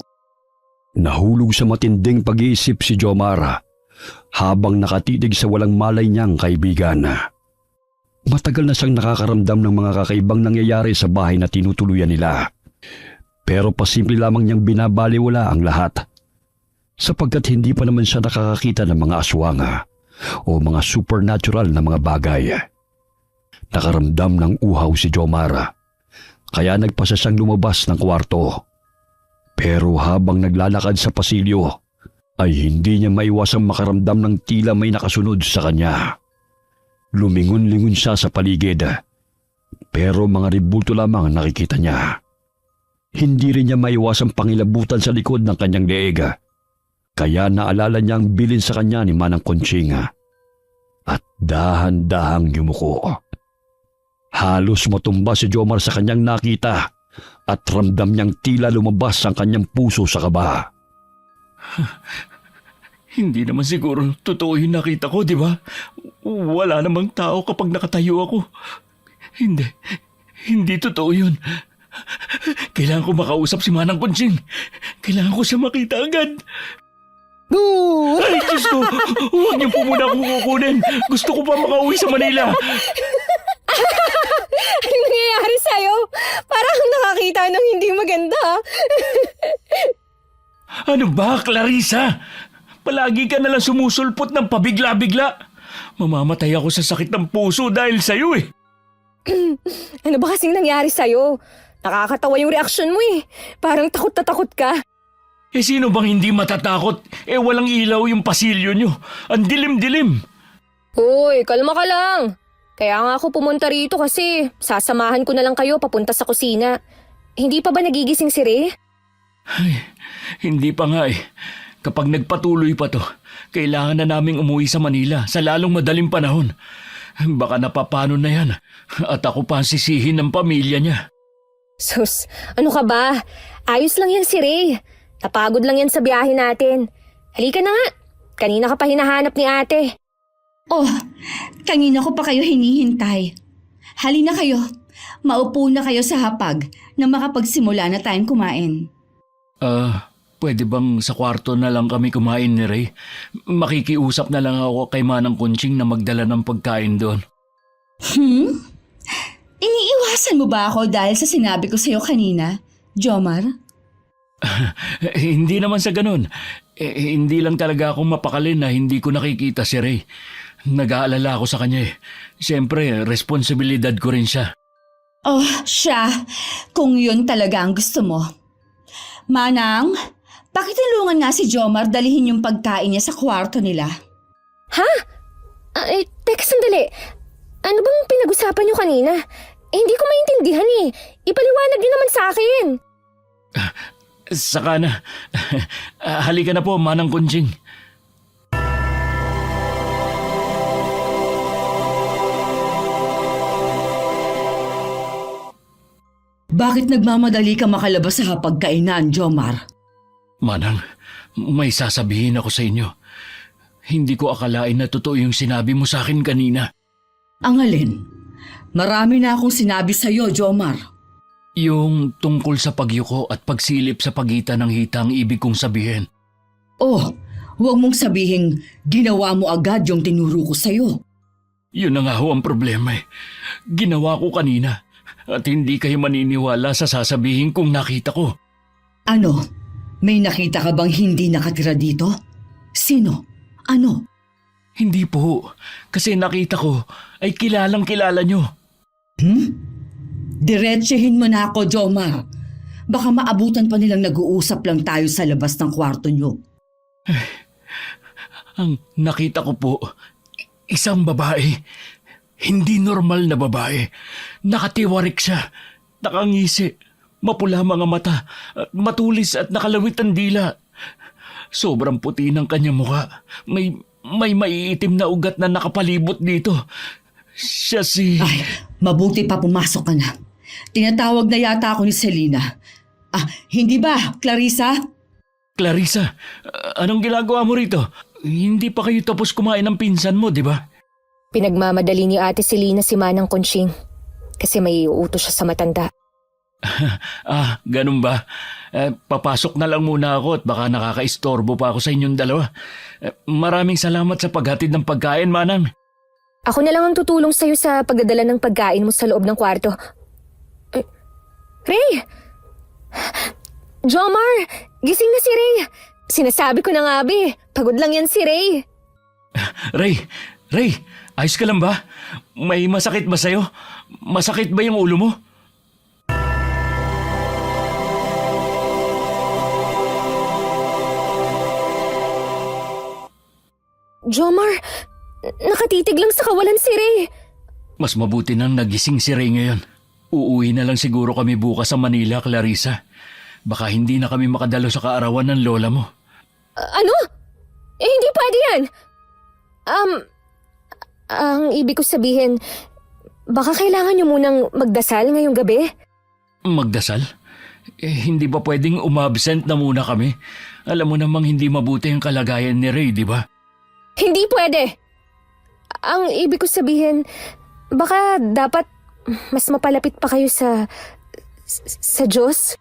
Nahulog sa matinding pag-iisip si Jomar habang nakatitig sa walang malay niyang kaibigan. Matagal na siyang nakakaramdam ng mga kakaibang nangyayari sa bahay na tinutuluyan nila. Pero pasimple lamang niyang binabaliwala ang lahat. Sapagkat hindi pa naman siya nakakakita ng mga aswang o mga supernatural na mga bagay. Nakaramdam ng uhaw si Jomar, kaya nagpasa siyang lumabas ng kwarto. Pero habang naglalakad sa pasilyo, ay hindi niya maiwasang makaramdam ng tila may nakasunod sa kanya. Lumingon-lingon siya sa paligid, pero mga ribulto lamang ang nakikita niya. Hindi rin niya maiwasang pangilabutan sa likod ng kanyang leeg. Kaya naalala niya ang bilin sa kanya ni Manang Conching at dahan-dahang yumuko. Halos matumba si Jomar sa kanyang nakita at ramdam niyang tila lumabas ang kanyang puso sa kaba. Hindi naman siguro totoo yung nakita ko, di ba? Wala namang tao kapag nakatayo ako. Hindi totoo yun. Kailangan ko makausap si Manang Conching. Kailangan ko siya makita agad. Boo! Ay, Diyos ko! Huwag niyo po muna akong kukunin. Gusto ko pa makauwi sa Manila. Anong nangyayari sa'yo? Parang nakakita ng hindi maganda. Ano ba, Clarissa? Palagi ka nalang sumusulpot ng pabigla-bigla. Mamamatay ako sa sakit ng puso dahil sa'yo eh. Ano ba kasing nangyari sa'yo? Nakakatawa yung reaksyon mo eh. Parang takot na takot ka. Eh sino bang hindi matatakot? Eh walang ilaw yung pasilyo nyo. Ang dilim-dilim. Uy, kalma ka lang. Kaya nga ako pumunta rito kasi sasamahan ko na lang kayo papunta sa kusina. Hindi pa ba nagigising si Ray? Ay, hindi pa nga eh. Kapag nagpatuloy pa to, kailangan na naming umuwi sa Manila sa lalong madaling panahon. Baka napapano na yan at ako pa ang sisihin ng pamilya niya. Sus, ano ka ba? Ayos lang yan si Ray. Napagod lang yan sa biyahe natin. Halika na nga. Kanina ka pa hinahanap ni ate. Oh, kanina ko pa kayo hinihintay. Halina kayo. Maupo na kayo sa hapag na makapagsimula na tayong kumain. Pwede bang sa kwarto na lang kami kumain ni Ray? Makikiusap na lang ako kay Manang Conching na magdala ng pagkain doon. Iniiwasan mo ba ako dahil sa sinabi ko sa'yo kanina, Jomar? Hindi naman sa ganun. Hindi lang talaga ako mapakali na hindi ko nakikita si Ray. Nag-aalala ako sa kanya eh. Siyempre, responsibilidad ko rin siya. Oh, siya. Kung yun talaga ang gusto mo. Manang, pakitulungan nga si Jomar dalihin yung pagkain niya sa kwarto nila. Ha? Teka sandali. Ano bang pinag-usapan niyo kanina? Hindi ko maintindihan eh. Ipaliwanag niyo naman sa akin. Saka na. Halika na po, Manang Conching. Bakit nagmamadali ka makalabas sa hapagkainan, Jomar? Manang, may sasabihin ako sa inyo. Hindi ko akalain na totoo yung sinabi mo sa akin kanina. Ang alin? Marami na akong sinabi sa'yo, Jomar. Yung tungkol sa pagyuko at pagsilip sa pagitan ng hita ang ibig kong sabihin. Oh, huwag mong sabihin ginawa mo agad yung tinuro ko sa'yo. Yun na nga ho ang problema eh. Ginawa ko kanina at hindi kayo maniniwala sa sasabihin kong nakita ko. Ano? May nakita ka bang hindi nakatira dito? Sino? Ano? Hindi po, kasi nakita ko ay kilalang kilala nyo. Diretsahin mo na ako, Jomar. Baka maabutan pa nilang nag-uusap lang tayo sa labas ng kwarto nyo. Ang nakita ko po, isang babae. Hindi normal na babae. Nakatiwarik siya, nakangisi, mapula mga mata, at matulis at nakalawit ang dila. Sobrang puti ng kanyang mukha. May maiitim na ugat na nakapalibot dito. Siya si... Ay, mabuti pa pumasok ka na. Tinatawag na yata ako ni Selena. Hindi ba, Clarissa? Clarissa, anong ginagawa mo rito? Hindi pa kayo tapos kumain ng pinsan mo, di ba? Pinagmamadali ni Ate Selena si Manang Conching kasi may uutos siya sa matanda. Ganun ba? Papasok na lang muna ako at baka nakakaistorbo pa ako sa inyong dalawa. Maraming salamat sa paghatid ng pagkain, Manang. Ako na lang ang tutulong sa'yo sa pagdadala ng pagkain mo sa loob ng kwarto. Ray! Jomar! Gising na si Ray! Sinasabi ko na nga, Abi. Pagod lang yan si Ray. Ray, ayos ka lang ba? May masakit ba sa'yo? Masakit ba yung ulo mo? Jomar, nakatitig lang sa kawalan si Ray. Mas mabuti nang nagising si Ray ngayon. Uuwi na lang siguro kami bukas sa Manila, Clarissa. Baka hindi na kami makadalo sa kaarawan ng lola mo. Ano? Hindi pwede yan. Ang ibig ko sabihin, baka kailangan niyo munang magdasal ngayong gabi? Magdasal? Hindi ba pwedeng umabsent na muna kami? Alam mo namang hindi mabuti ang kalagayan ni Ray, di ba? Hindi pwede. Ang ibig ko sabihin, baka dapat mas mapalapit pa kayo sa Diyos?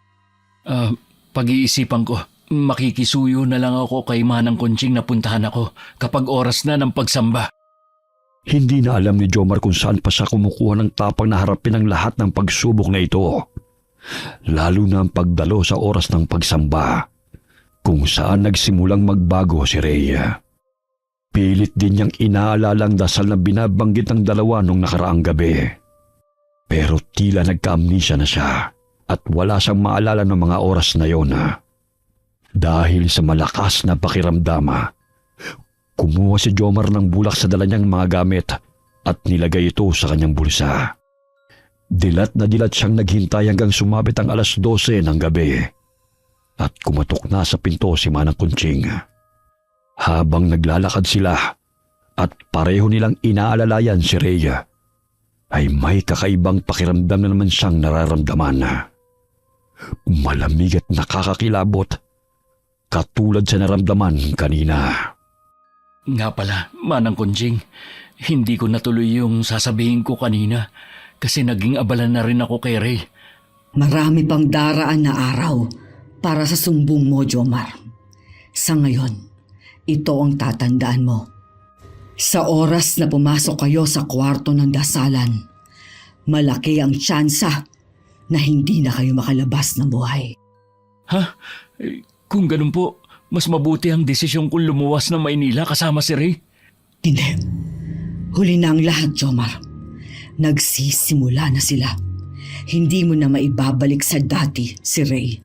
Pag-iisipan ko. Makikisuyo na lang ako kay Manang Conching na puntahan ako kapag oras na ng pagsamba. Hindi na alam ni Jomar kung saan pa siya kumukuha ng tapang na harapin ang lahat ng pagsubok na ito. Lalo na ang pagdalo sa oras ng pagsamba, kung saan nagsimulang magbago si Rhea. Pilit din niyang inaalala ang dasal na binabanggit ng dalawa nung nakaraang gabi. Pero tila nagka-amnesia na siya at wala siyang maalala ng mga oras na yon. Dahil sa malakas na pakiramdama, kumuha si Jomar ng bulak sa dala niyang mga gamit at nilagay ito sa kanyang bulsa. Dilat na dilat siyang naghintay hanggang sumabit ang 12:00 ng gabi at kumatok na sa pinto si Manang Conching. Habang naglalakad sila at pareho nilang inaalalayan si Rhea, ay may kakaibang pakiramdam na naman siyang nararamdaman. Malamig at nakakakilabot, katulad sa naramdaman kanina. Nga pala, Manang Conching, hindi ko natuloy yung sasabihin ko kanina kasi naging abala na rin ako kay Ray. Marami pang daraan na araw para sa sumbong mo, Jomar. Sa ngayon, ito ang tatandaan mo. Sa oras na pumasok kayo sa kwarto ng dasalan, malaki ang tsansa na hindi na kayo makalabas ng buhay. Kung ganun po, mas mabuti ang desisyon kong lumuwas ng Maynila kasama si Ray. Hindi. Huli na ang lahat, Jomar. Nagsisimula na sila. Hindi mo na maibabalik sa dati si Ray.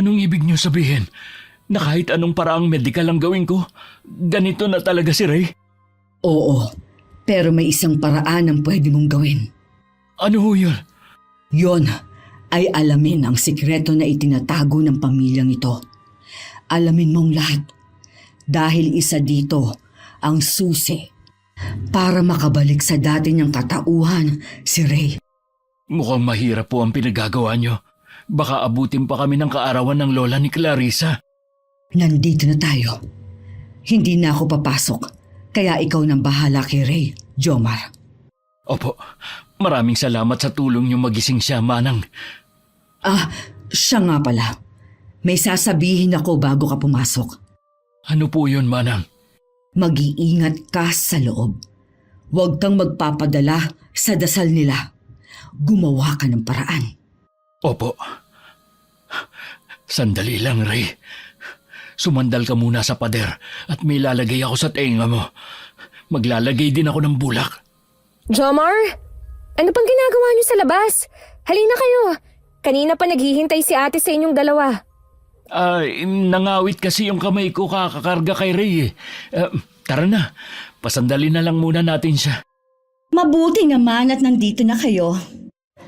Anong ibig niyo sabihin? Na kahit anong paraang medikal ang gawin ko, ganito na talaga si Ray? Oo, pero may isang paraan ang pwede mong gawin. Ano ho yun? Yon ay alamin ang sikreto na itinatago ng pamilyang ito. Alamin mong lahat dahil isa dito ang susi para makabalik sa dati niyang katauhan si Ray. Mukhang mahirap po ang pinagagawa niyo. Baka abutin pa kami ng kaarawan ng lola ni Clarissa. Nandito na tayo. Hindi na ako papasok, kaya ikaw nang bahala kay Ray, Jomar. Opo, maraming salamat sa tulong niyo magising siya, Manang. Siya nga pala. May sasabihin ako bago ka pumasok. Ano po yun, Manang? Mag-iingat ka sa loob. Huwag kang magpapadala sa dasal nila. Gumawa ka ng paraan. Opo. Sandali lang, Ray. Sumandal ka muna sa pader at may lalagay ako sa tenga mo. Maglalagay din ako ng bulak. Jomar, ano pang ginagawa niyo sa labas? Halina kayo. Kanina pa naghihintay si ate sa inyong dalawa. Nangawit kasi yung kamay ko kakakarga kay Ray eh. Tara na, pasandali na lang muna natin siya. Mabuti naman at nandito na kayo.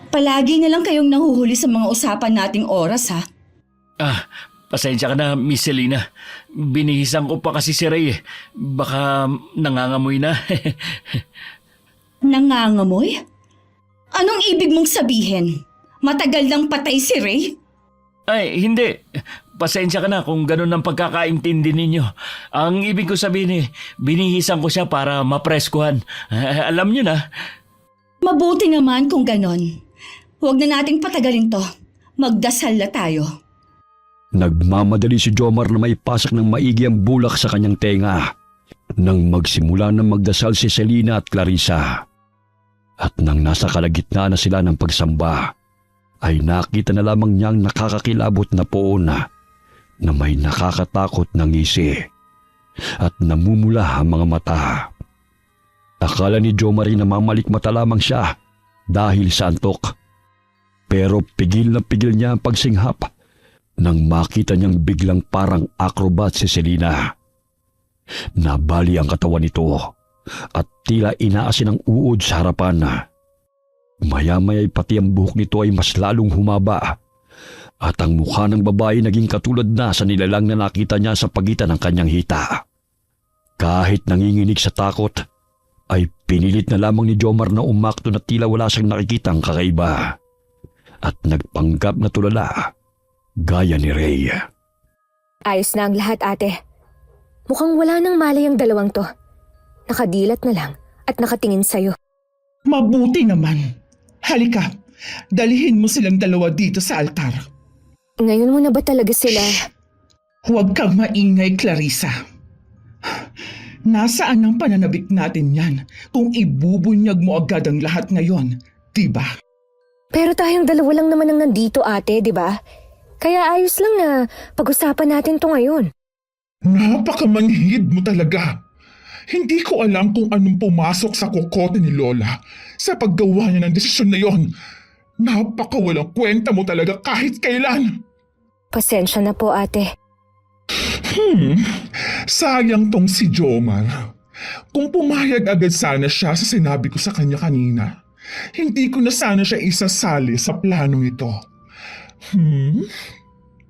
Palagi na lang kayong nahuhuli sa mga usapan nating oras, ha? Pasensya ka na, Miss Selena. Binihisan ko pa kasi si Ray eh. Baka nangangamoy na. Nangangamoy? Anong ibig mong sabihin? Matagal nang patay si Ray? Ay, hindi. Pasensya ka na kung ganun ang pagkakaintindi ninyo. Ang ibig ko sabihin binihisan ko siya para mapreskuhan. Alam nyo na. Mabuti naman kung ganon. Huwag na nating patagalin to. Magdasal na tayo. Nagmamadali si Jomar na may pasak ng maigi ang bulak sa kanyang tenga. Nang magsimula na magdasal si Selena at Clarissa. At nang nasa kalagitnaan na sila ng pagsamba, ay nakita na lamang niyang nakakakilabot na poon na may nakakatakot na ngisi at namumula ang mga mata. Akala ni Jomar na mamalikmata lamang siya dahil sa antok. Pero pigil na pigil niya ang pagsinghap nang makita niyang biglang parang acrobat si Selena. Nabali ang katawan nito at tila inaasin ang uod sa harapan. Maya-maya pati ang buhok nito ay mas lalong humaba at ang mukha ng babae naging katulad na sa nilalang na nakita niya sa pagitan ng kanyang hita. Kahit nanginginig sa takot, ay pinilit na lamang ni Jomar na umakto na tila wala siyang nakikitang kakaiba at nagpanggap na tulala gaya ni Ray. Ayos na ang lahat, ate. Mukhang wala nang malay ang dalawang to. Nakadilat na lang at nakatingin sa'yo. Mabuti naman. Halika, dalihin mo silang dalawa dito sa altar. Ngayon mo na ba talaga sila? Huwag kang maingay, Clarissa. Nasaan ang pananabik natin yan kung ibubunyag mo agad ang lahat ngayon, diba? Pero tayong dalawa lang naman ang nandito, ate, di ba? Kaya ayos lang na pag-usapan natin to ngayon. Napakamanhid mo talaga. Hindi ko alam kung anong pumasok sa kokote ni Lola sa paggawa niya ng desisyon na yon. Napakawalang kwenta mo talaga kahit kailan. Pasensya na po, ate. Sayang tong si Jomar. Kung pumayag agad sana siya sa sinabi ko sa kanya kanina, hindi ko na sana siya isasali sa planong ito.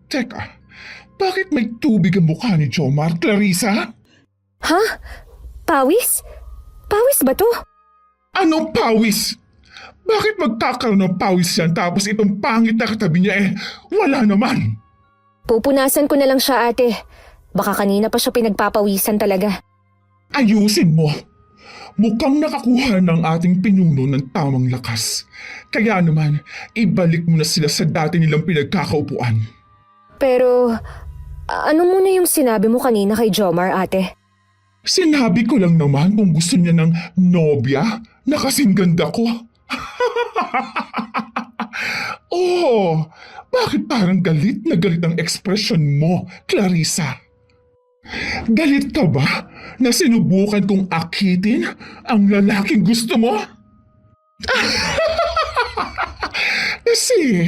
Teka, bakit may tubig ang mukha ni Jomar, Clarissa? Ha? Pawis? Pawis ba to? Anong pawis? Bakit magkakaroon ng pawis yan tapos itong pangit na katabi niya wala naman? Pupunasan ko na lang siya, ate. Baka kanina pa siya pinagpapawisan talaga. Ayusin mo. Mukhang nakakuha ng ating pinuno ng tamang lakas. Kaya naman, ibalik mo na sila sa dati nilang pinagkakaupuan. Pero, ano muna yung sinabi mo kanina kay Jomar, ate? Sinabi ko lang naman kung gusto niya ng nobya na kasing ganda ko. Oh, bakit parang galit na galit ang ekspresyon mo, Clarissa? Galit ka ba na sinubukan kong akitin ang lalaking gusto mo? Kasi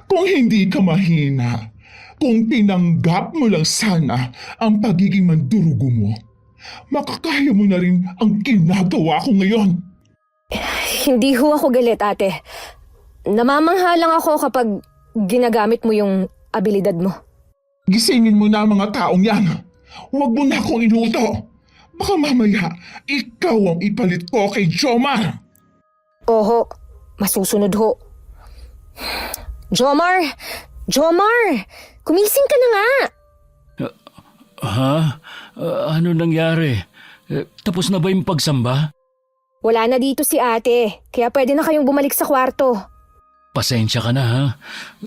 kung hindi ka mahina, kung tinanggap mo lang sana ang pagiging mandurugo mo, makakaya mo na rin ang ginagawa ko ngayon. Hindi ho ako galit, ate. Namamangha lang ako kapag ginagamit mo yung abilidad mo. Gisingin mo na ang mga taong yan. Huwag mo na akong inuto. Baka mamaya, ikaw ang ipalit ko kay Jomar. Oho, masusunod ho. Jomar! Jomar! Kumising ka na nga! Ha? Ano nangyari? Tapos na ba yung pagsamba? Wala na dito si ate, kaya pwede na kayong bumalik sa kwarto. Pasensya ka na ha.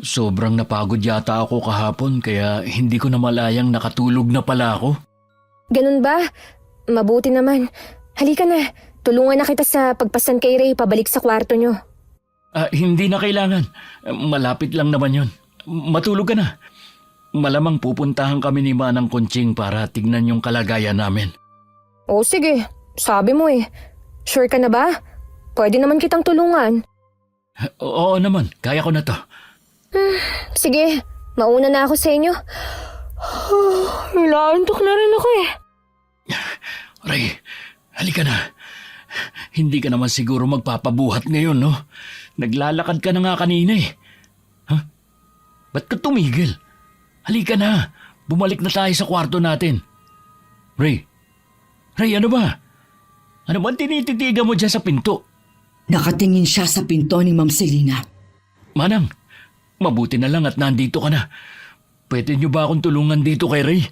Sobrang napagod yata ako kahapon kaya hindi ko na malayang nakatulog na pala ako. Ganun ba? Mabuti naman. Halika na, tulungan na kita sa pagpasan kay Ray pabalik sa kwarto nyo. Hindi na kailangan. Malapit lang naman yon. Matulog ka na. Malamang pupuntahan kami ni Manang Kunching para tignan yung kalagayan namin. O sige, sabi mo eh. Sure ka na ba? Pwede naman kitang tulungan. Oo naman, kaya ko na to. Sige, Mauna na ako sa inyo. Inaantok na rin ako eh. Ray, halika na. Hindi ka naman siguro magpapabuhat ngayon, no? Naglalakad ka na nga kanina eh. Ha? Ba't ka tumigil? Halika na. Bumalik na tayo sa kwarto natin. Ray, ano ba? Ano ba tinititigan mo dyan sa pinto? Nakatingin siya sa pinto ni Ma'am Selina. Manang, mabuti na lang at nandito ka na. Pwede niyo ba akong tulungan dito kay Ray?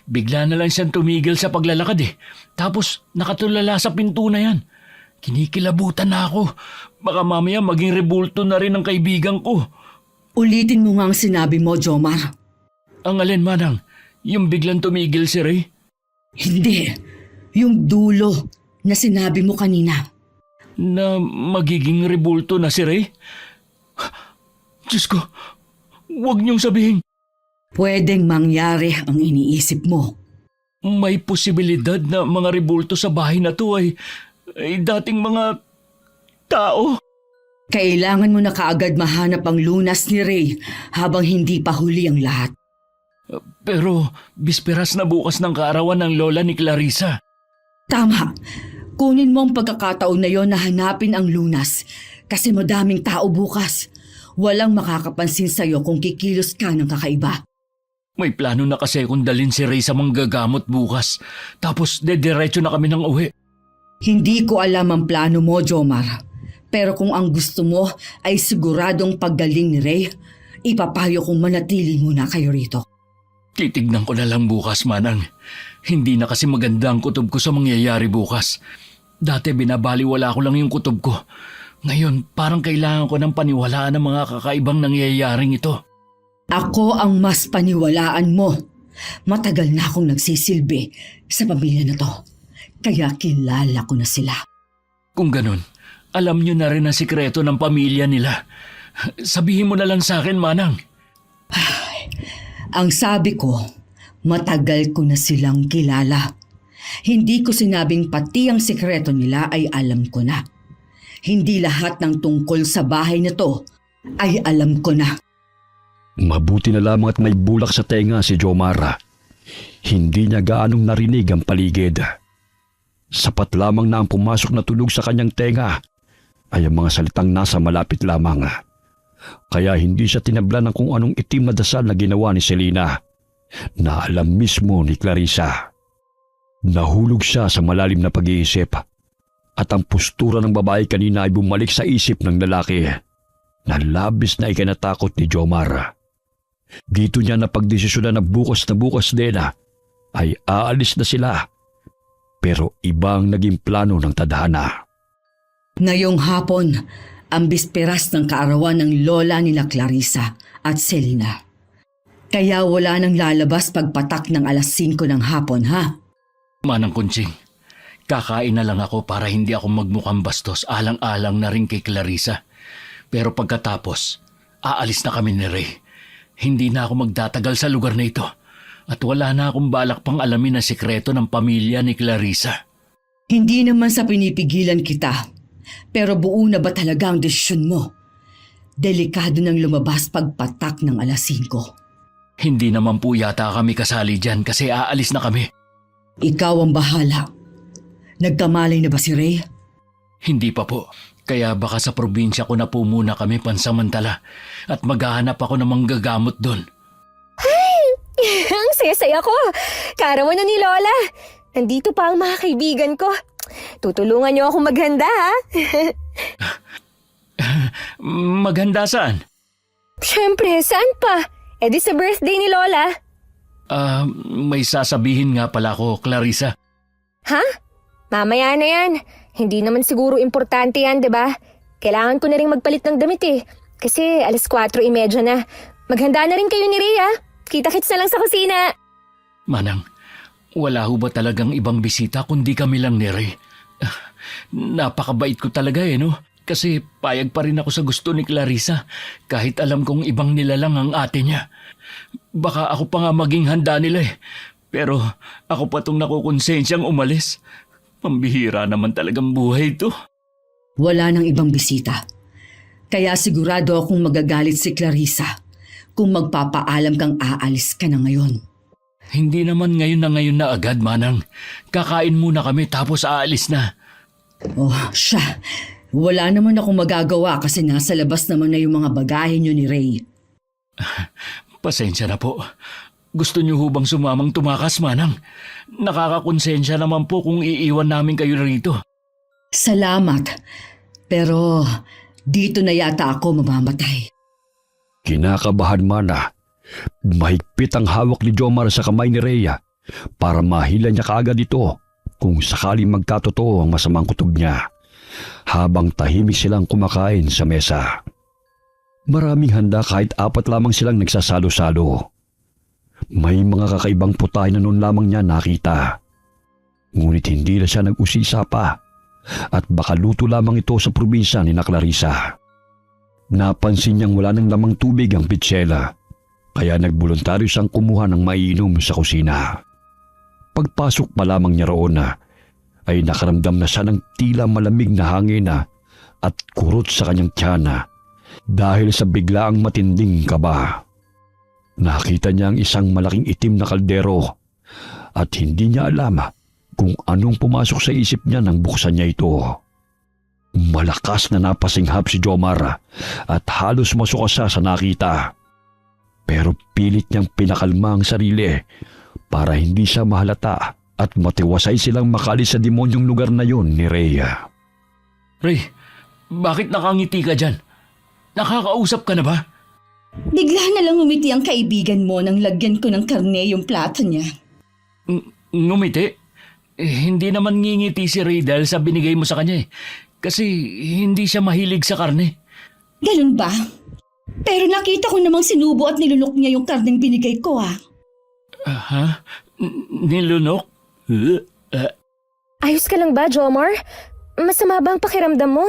Bigla na lang siyang tumigil sa paglalakad eh. Tapos nakatulala sa pinto na yan. Kinikilabutan na ako. Baka mamaya maging rebulto na rin ang kaibigan ko. Ulitin mo nga ang sinabi mo, Jomar. Ang alin, Manang? Yung biglang tumigil si Ray? Hindi. Yung dulo na sinabi mo kanina. Na magiging rebulto na si Ray? Diyos ko, huwag niyong sabihin. Pwedeng mangyari ang iniisip mo. May posibilidad na mga rebulto sa bahay na to ay dating mga tao. Kailangan mo na kaagad mahanap ang lunas ni Ray habang hindi pa huli ang lahat. Pero bisperas na bukas ng kaarawan ng lola ni Clarissa. Tama. Kunin mo ang pagkakataon na yon na hanapin ang lunas kasi madaming tao bukas. Walang makakapansin sa'yo kung kikilos ka ng kakaiba. May plano na kasi kung dalhin si Ray sa manggagamot bukas. Tapos dediretso na kami ng uwi. Hindi ko alam ang plano mo, Jomar. Pero kung ang gusto mo ay siguradong paggaling ni Ray, ipapayo kong manatili muna kayo rito. Titignan ko na lang bukas, Manang. Hindi na kasi maganda ang kutob ko sa mangyayari bukas. Dati binabaliwala ko lang yung kutob ko. Ngayon, parang kailangan ko ng paniwalaan ng mga kakaibang nangyayaring ito. Ako ang mas paniwalaan mo. Matagal na akong nagsisilbi sa pamilya na to. Kaya kilala ko na sila. Kung ganun, alam niyo na rin ang sikreto ng pamilya nila. Sabihin mo na lang sa akin, Manang. Ang sabi ko, matagal ko na silang kilala. Hindi ko sinabing pati ang sikreto nila ay alam ko na. Hindi lahat ng tungkol sa bahay na to ay alam ko na. Mabuti na lamang at may bulak sa tenga si Jomar. Hindi niya gaanong narinig ang paligid. Sapat lamang na ang pumasok na tunog sa kanyang tenga ay ang mga salitang nasa malapit lamang. Kaya hindi siya tinabla ng kung anong itim na dasal na ginawa ni Selina na alam mismo ni Clarissa. Nahulog siya sa malalim na pag-iisip at ang postura ng babae kanina ay bumalik sa isip ng lalaki na labis na ikinatakot ni Jomar. Dito niya napagdesisyonan na bukas din ay aalis na sila. Pero iba ang naging plano ng tadhana. Ngayong hapon, ang bisperas ng kaarawan ng lola nila Clarissa at Selina. Kaya wala nang lalabas pagpatak ng 5:00 ng hapon, ha? Manang Kunching, kakain na lang ako para hindi ako magmukhang bastos alang-alang na rin kay Clarissa. Pero pagkatapos, aalis na kami ni Ray. Hindi na ako magtatagal sa lugar na ito. At wala na akong balak pang alamin ang sikreto ng pamilya ni Clarissa. Hindi naman sa pinipigilan kita. Pero buo na ba talaga ang desisyon mo? Delikado nang lumabas pagpatak ng 5:00. Hindi naman po yata kami kasali dyan kasi aalis na kami. Ikaw ang bahala. Nagkamalay na ba si Ray? Hindi pa po. Kaya baka sa probinsya ko na po muna kami pansamantala at maghahanap ako ng manggagamot doon. Ang saya-saya ko. Kaarawan na ni Lola. Nandito pa ang mga kaibigan ko. Tutulungan niyo akong maghanda, ha? Maghanda saan? Siyempre, saan pa? Eh di sa birthday ni Lola. May sasabihin nga pala ako, Clarissa. Ha? Mamaya na yan. Hindi naman siguro importante yan, diba? Kailangan ko na rin magpalit ng damit eh. Kasi 4:30 na. Maghanda na rin kayo ni Rhea. Kita-kits na lang sa kusina. Manang, wala ho ba talagang ibang bisita kundi kami lang ni Ray? Napakabait ko talaga no? Kasi payag pa rin ako sa gusto ni Clarissa kahit alam kong ibang nilalang ang ate niya. Baka ako pa nga maging handa nila Pero ako pa tong nakukonsensyang umalis. Pambihira naman talagang buhay ito. Wala nang ibang bisita. Kaya sigurado akong magagalit si Clarissa kung magpapaalam kang aalis ka na ngayon. Hindi naman ngayon na agad, Manang. Kakain muna kami tapos aalis na. Oh, siya. Wala naman akong magagawa kasi nasa labas naman na yung mga bagahe niyo ni Ray. Pasensya na po. Gusto niyo hubang sumamang tumakas, Manang? Nakakakonsensya naman po kung iiwan namin kayo rito. Salamat. Pero dito na yata ako mamamatay. Kinakabahan mana. Mahigpit ang hawak ni Jomar sa kamay ni Rhea para mahila niya kaagad ito kung sakaling magkatotoo ang masamang kutob niya. Habang tahimik silang kumakain sa mesa. Maraming handa kahit 4 lamang silang nagsasalo-salo. May mga kakaibang putahe na noon lamang niya nakita. Ngunit hindi na siya nag-usisa pa at baka luto lamang ito sa probinsya ni Clarissa. Napansin niyang wala ng lamang tubig ang pitsela kaya nagboluntaryo siyang kumuha ng maiinom sa kusina. Pagpasok pa lamang niya roon ay nakaramdam na siya ng tila malamig na hangin at kurot sa kanyang tiyana dahil sa biglaang matinding kaba. Nakita niya ang isang malaking itim na kaldero at hindi niya alam kung anong pumasok sa isip niya nang buksan niya ito. Malakas na napasinghap si Jomar at halos masuka siya sa nakita. Pero pilit niyang pinakalma ang sarili para hindi siya mahalata at matiwasay silang makalis sa demonyong lugar na yon ni Rhea. Ray, bakit nakangiti ka dyan? Nakakausap ka na ba? Bigla na lang umiti ang kaibigan mo nang lagyan ko ng karne yung plato niya. Ngumiti? Hindi naman ngingiti si Ray dahil sa binigay mo sa kanya Kasi hindi siya mahilig sa karne. Ganun ba? Pero nakita ko namang sinubo at nilunok niya yung karneng binigay ko Ha? Nilunok? Ayos ka lang ba, Jomar? Masama ba ang pakiramdam mo?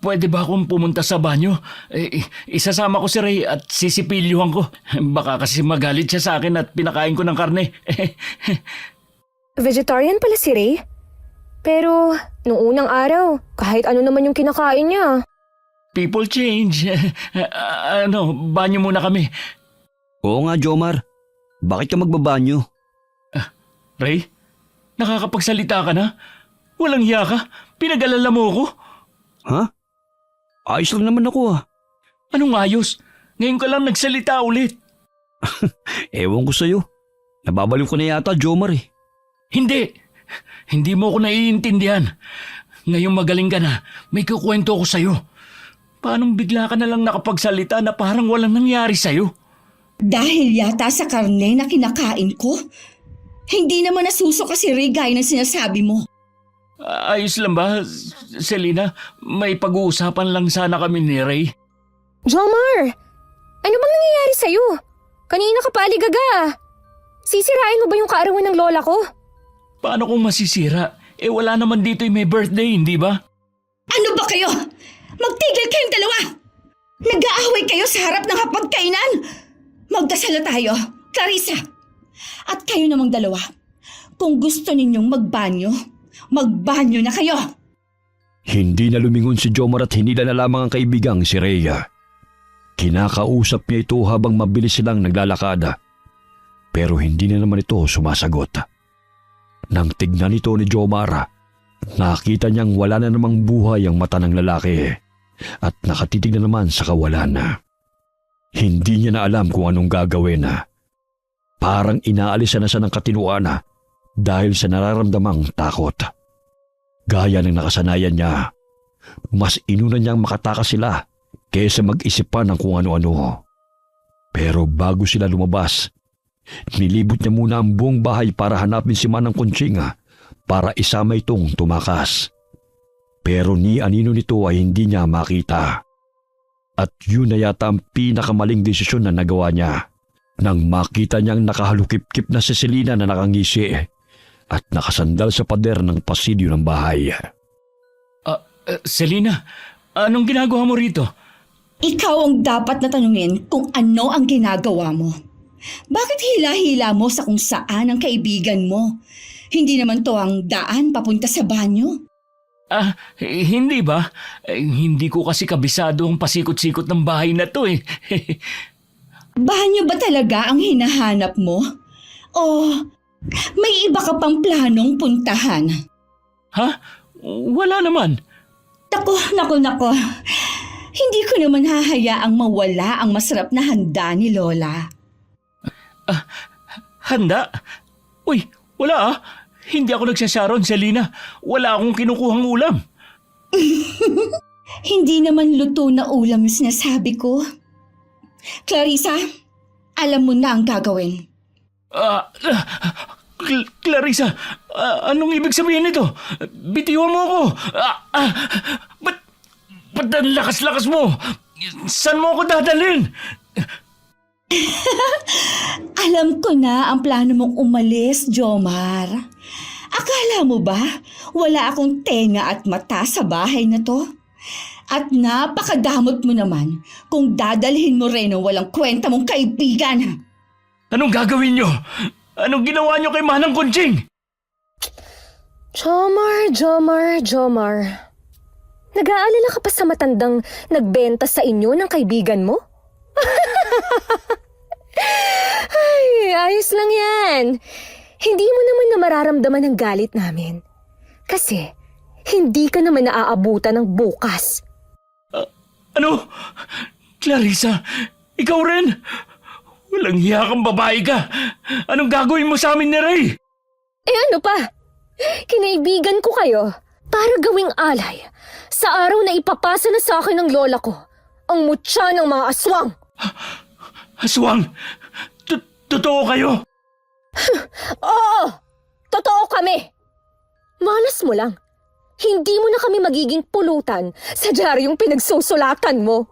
Pwede ba akong pumunta sa banyo? Isasama ko si Ray at sisipilyuhan ko. Baka kasi magalit siya sa akin at pinakain ko ng karne. Vegetarian pala si Ray? Pero, noong unang araw, kahit ano naman yung kinakain niya. People change. Banyo muna kami. Oo nga, Jomar. Bakit ka magbabanyo? Ray, nakakapagsalita ka na? Walang hiya ka? Pinag-alala mo ako? Ha? Ayos lang naman ako Anong ayos? Ngayon ka lang nagsalita ulit. Ewan ko sa'yo. Nababaliw ko na yata, Jomar Hindi. Hindi mo ako naiintindihan. Ngayong magaling ka na, may kukwento ko sa'yo. Paanong bigla ka na lang nakapagsalita na parang walang nangyari sa'yo? Dahil yata sa karne na kinakain ko. Hindi naman nasusuka si Ray gaya ng sinasabi mo. Ayos lang ba, Selena? May pag-uusapan lang sana kami ni Ray. Jomar! Ano bang nangyayari sa'yo? Kanina ka pa aligaga. Sisirain mo ba yung kaarawan ng lola ko? Paano kung masisira? Wala naman dito yung may birthday, hindi ba? Ano ba kayo? Magtigil kayong dalawa! Nag-aaway kayo sa harap ng hapagkainan! Magdasal na tayo, Clarissa! At kayo namang dalawa, kung gusto ninyong magbanyo na kayo! Hindi na lumingon si Jomar at hinila na lamang ang kaibigang si Rhea. Kinakausap niya ito habang mabilis silang naglalakad. Pero hindi na naman ito sumasagot. Nang tignan ito ni Jomar, nakita niyang wala na namang buhay ang mata ng lalaki at nakatitig na naman sa kawalan. Hindi niya na alam kung anong gagawin. Parang inaalis na siya ng katinuan dahil sa nararamdamang takot. Gaya ng nakasanayan niya, mas inuna niyang makatakas sila kaysa mag-isip pa ng kung ano-ano. Pero bago sila lumabas, nilibot niya muna ang buong bahay para hanapin si Manang Kunching para isama itong tumakas. Pero ni anino nito ay hindi niya makita. At yun na yata ang pinakamaling desisyon na nagawa niya nang makita niyang nakahalukip-kip na si Selena na nakangisi at nakasandal sa pader ng pasilyo ng bahay. Selena, anong ginagawa mo rito? Ikaw ang dapat na tanungin kung ano ang ginagawa mo. Bakit hila-hila mo sa kung saan ang kaibigan mo? Hindi naman to ang daan papunta sa banyo. Hindi ba? Hindi ko kasi kabisado ang pasikot-sikot ng bahay na to eh. Banyo ba talaga ang hinahanap mo? O may iba ka pang planong puntahan? Ha? Wala naman. Nako. Hindi ko naman hahayaang mawala ang masarap na handa ni Lola. Handa? Uy, wala ah. Hindi ako nagsasaron, Selena. Wala akong kinukuhang ulam. Hindi naman luto na ulam yung sinasabi ko. Clarissa, alam mo na ang gagawin. Clarissa, anong ibig sabihin nito? Bitiwan mo ako. Ba't ang lakas-lakas mo? Saan mo ako dadalhin? Alam ko na ang plano mong umalis, Jomar. Akala mo ba wala akong tenga at mata sa bahay na to? At napakadamot mo naman kung dadalhin mo rin ang walang kwenta mong kaibigan. Anong gagawin nyo? Anong ginawa nyo kay Manang Kunching? Jomar. Nag-aalala ka pa sa matandang nagbenta sa inyo ng kaibigan mo? Ay, ayos lang yan. Hindi mo naman na mararamdaman ang galit namin. Kasi, hindi ka naman naaabutan ng bukas. Ano? Clarissa, ikaw rin? Walang hiya kang babae ka. Anong gagawin mo sa amin ni Ray? Eh ano pa? Kinaibigan ko kayo para gawing alay sa araw na ipapasa na sa akin ng lola ko ang mutya ng mga aswang. Aswang, totoo kayo? Oo! Totoo kami! Malas mo lang. Hindi mo na kami magiging pulutan sa diaryong pinagsusulatan mo.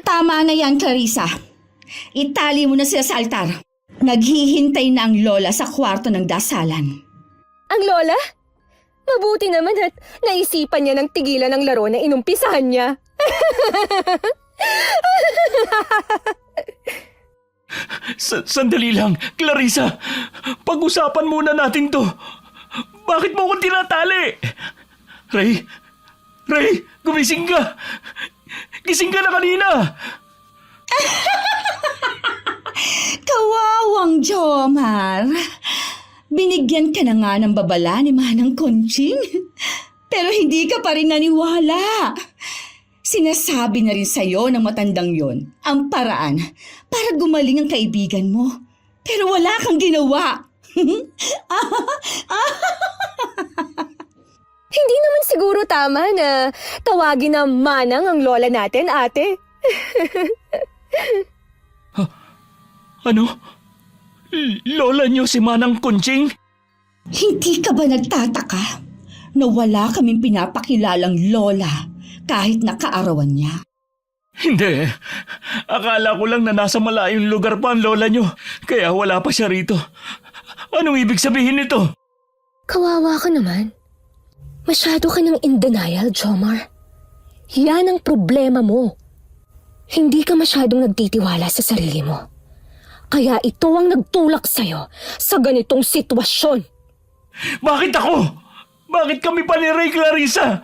Tama na yan, Clarissa. Itali mo na sila sa altar. Naghihintay na ang lola sa kwarto ng dasalan. Ang lola? Mabuti naman at naisipan niya ng tigilan ng laro na inumpisahan niya. Sandali lang, Clarissa. Pag-usapan muna natin to. Bakit mo ko tinatali? Ray, gumising ka. Gising ka na kanina. Kawawang Jomar. Binigyan ka na nga ng babala ni Manang Kunching. Pero hindi ka pa rin naniwala. Sinasabi na rin sa'yo ng matandang yon ang paraan para gumaling ang kaibigan mo. Pero wala kang ginawa. Hindi naman siguro tama na tawagin na Manang ang lola natin, ate. Ano? Lola niyo si Manang Kunching? Hindi ka ba nagtataka na wala kaming pinapakilalang lola kahit nakaarawan niya? Hindi. Akala ko lang na nasa malayong lugar pa ang lola niyo. Kaya wala pa siya rito. Anong ibig sabihin nito? Kawawa ka naman. Masyado ka ng in denial, Jomar. Yan ang problema mo. Hindi ka masyadong nagtitiwala sa sarili mo. Kaya ito ang nagtulak sa'yo sa ganitong sitwasyon. Bakit ako? Bakit kami pa ni Ray, Clarissa?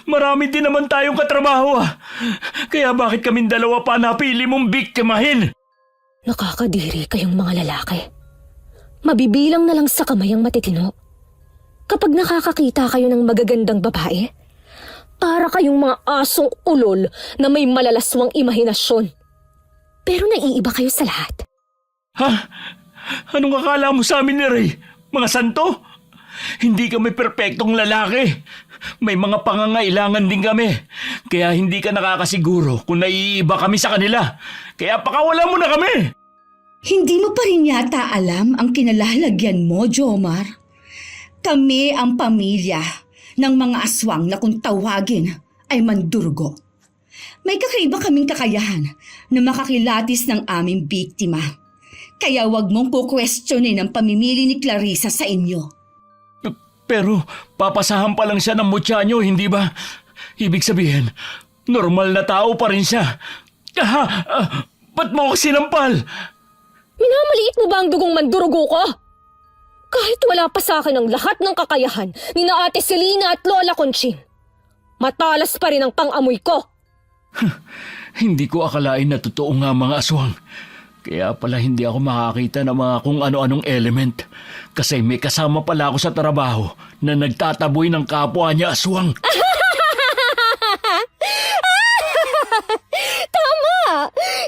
Marami din naman tayong katrabaho ah. Kaya bakit kaming dalawa pa napili mong biktimahin? Nakakadiri kayong mga lalaki. Mabibilang na lang sa kamay ang matitino. Kapag nakakakita kayo ng magagandang babae, para kayong mga asong ulol na may malalaswang imahinasyon. Pero naiiba kayo sa lahat. Ha? Anong akala mo sa amin ni Ray? Mga santo? Hindi kami perpektong lalaki. May mga pangangailangan din kami. Kaya hindi ka nakakasiguro kung naiiba kami sa kanila. Kaya pakawala mo na kami. Hindi mo pa rin yata alam ang kinalalagyan mo, Jomar. Kami ang pamilya ng mga aswang na kung tawagin ay mandurgo. May kakaiba kaming kakayahan na makakilatis ng aming biktima. Kaya wag mong kukwestiyonin ang pamimili ni Clarissa sa inyo. Pero papasahan pa lang siya ng mutya niyo, hindi ba? Ibig sabihin, normal na tao pa rin siya. Ba't mo ako sinampal? Minamaliit mo ba ang dugong mandurugo ko? Kahit wala pa sa akin ang lahat ng kakayahan ni na Ate Selena at Lola Conching, matalas pa rin ang pang-amoy ko. Hindi ko akalain na totoo nga mga aswang. Kaya pala hindi ako makakita ng mga kung ano-anong element. Kasi may kasama pala ako sa trabaho na nagtataboy ng kapwa niya aswang.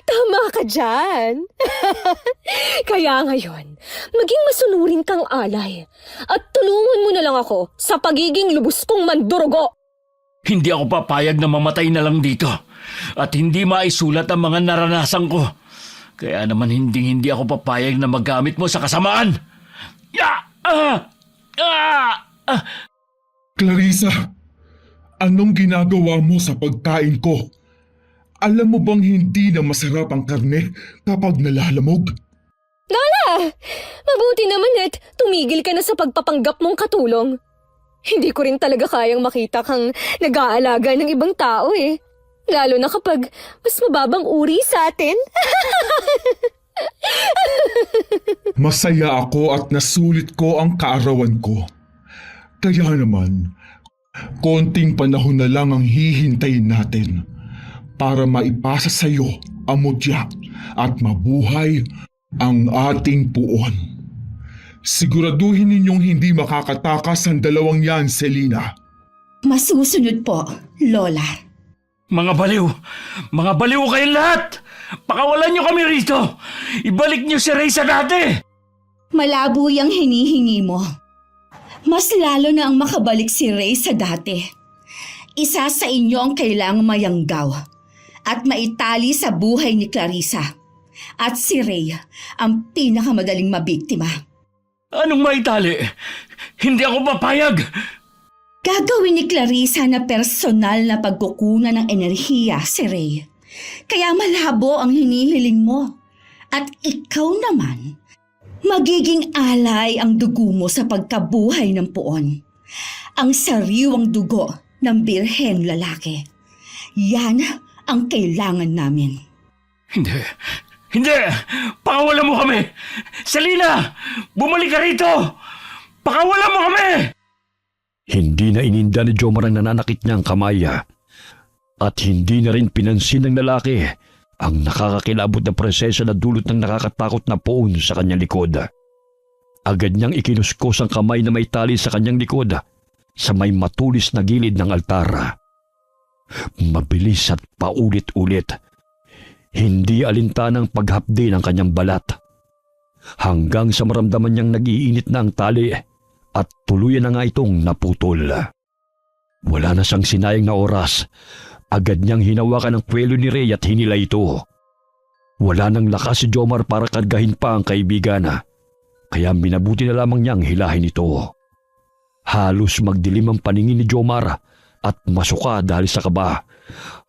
Tama ka dyan. Kaya ngayon, maging masunurin kang alay at tulungan mo na lang ako sa pagiging lubos kong mandurugo. Hindi ako papayag na mamatay na lang dito at hindi maisulat ang mga naranasan ko. Kaya naman hindi ako papayag na magamit mo sa kasamaan. Clarissa, anong ginagawa mo sa pagkain ko? Alam mo bang hindi na masarap ang karne kapag nalalamog? Lola! Mabuti naman at tumigil ka na sa pagpapanggap mong katulong. Hindi ko rin talaga kayang makita kang nag-aalaga ng ibang tao eh. Lalo na kapag mas mababang uri sa atin. Masaya ako at nasulit ko ang kaarawan ko. Kaya naman, konting panahon na lang ang hihintayin natin para maipasa sa iyo ang mudya at mabuhay ang ating puon. Siguraduhin ninyong hindi makakatakas ang dalawang yan, Selena. Masusunod po, Lola. Mga baliw! Mga baliw kayong lahat! Pakawalan niyo kami rito! Ibalik niyo si Ray sa dati! Malabo yung hinihingi mo. Mas lalo na ang makabalik si Ray sa dati. Isa sa inyo ang kailangang mayanggaw at maitali sa buhay ni Clarissa. At si Ray ang pinakamadaling mabiktima. Anong maitali? Hindi ako papayag! Gagawin ni Clarissa na personal na pagkukunan ng enerhiya si Ray. Kaya malabo ang hinihiling mo. At ikaw naman, magiging alay ang dugo mo sa pagkabuhay ng puon. Ang sariwang dugo ng birheng lalaki. Yan ang kailangan namin. Hindi! Hindi! Pakawalan mo kami! Selena! Bumalik ka rito! Pakawalan mo kami! Hindi na ininda ni Jomar ang nananakit niyang kamay at hindi na rin pinansin ng lalaki ang nakakakilabot na presensya na dulot ng nakakatakot na poon sa kanyang likod. Agad niyang ikinuskos ang kamay na may tali sa kanyang likod sa may matulis na gilid ng altara. Mabilis at paulit-ulit, hindi alintanang paghapdi ng kanyang balat hanggang sa maramdaman niyang nag-iinit na ang tali at tuluyan na nga itong naputol. Wala na siyang sinayang na oras. Agad niyang hinawakan ang kwelo ni Ray at hinila ito. Wala nang lakas si Jomar para kargahin pa ang kaibigan, kaya minabuti na lamang niyang hilahin ito. Halos magdilim ang paningin ni Jomar at masuka dahil sa kaba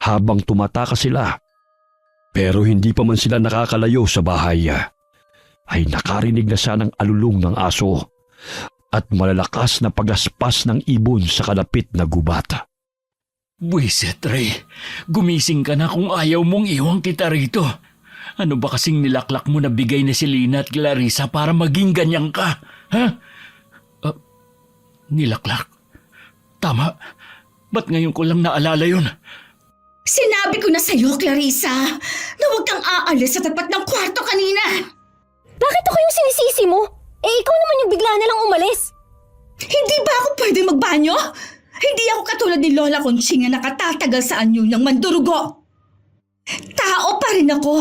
habang tumatakas sila. Pero hindi pa man sila nakakalayo sa bahay ay nakarinig na siya ng alulong ng aso at malalakas na pagaspas ng ibon sa kalapit na gubat. Buisit, Ray. Gumising ka na kung ayaw mong iwang kita rito. Ano ba kasing nilaklak mo na bigay ni Selena at Clarissa para maging ganyan ka? Ha? Nilaklak? Tama. Ba't ngayon ko lang naalala yun? Sinabi ko na sa'yo, Clarissa, na huwag kang aalis sa tapat ng kwarto kanina. Bakit ako yung sinisisi mo? Ikaw naman yung bigla na lang umalis. Hindi ba ako pwede magbanyo? Hindi ako katulad ni Lola Conching na nakatatagal sa anyo ng mandurugo. Tao pa rin ako,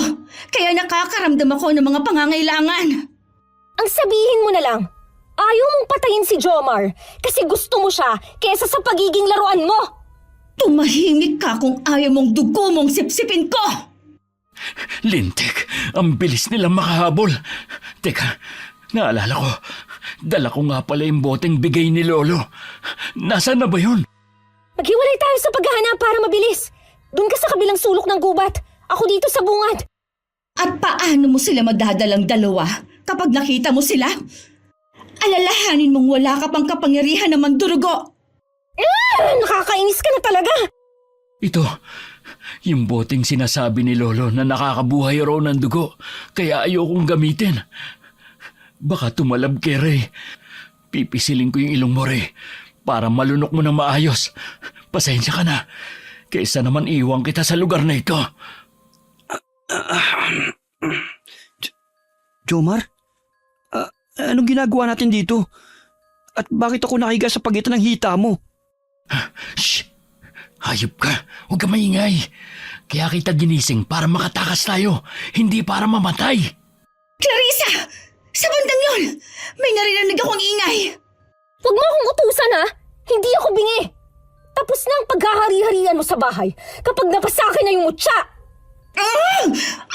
kaya nakakaramdam ako ng mga pangangailangan. Ang sabihin mo na lang, ayaw mong patayin si Jomar kasi gusto mo siya kesa sa pagiging laruan mo. Tumahimik ka kung ayaw mong dugo mong sipsipin ko. Lintik, ang bilis nilang makahabol. Teka, naalala ko. Dala ko nga pala yung boteng bigay ni Lolo. Nasaan na ba yun? Maghiwalay tayo sa paghahanap para mabilis. Doon ka sa kabilang sulok ng gubat. Ako dito sa bungad. At paano mo sila madadalang dalawa kapag nakita mo sila? Alalahanin mong wala ka pang kapangyarihan na mandurugo. Nakakainis ka na talaga. Ito, yung boteng sinasabi ni Lolo na nakakabuhay raw ng dugo. Kaya ayokong gamitin. Baka tumalab kay Ray. Pipisilin ko yung ilong mo, Ray, para malunok mo na maayos. Pasensya ka na. Kaysa naman iwan kita sa lugar na ito. Jomar? Anong ginagawa natin dito? At bakit ako nakiga sa pagitan ng hita mo? Shh! Hayop ka. Huwag ka maingay. Kaya kita ginising para makatakas tayo, hindi para mamatay. Clarissa! Sa bandang yon! May narinig akong ingay! Huwag mo akong utusan ha! Hindi ako bingi! Tapos na ang paghahari-harian mo sa bahay kapag napasakin na yung mutya!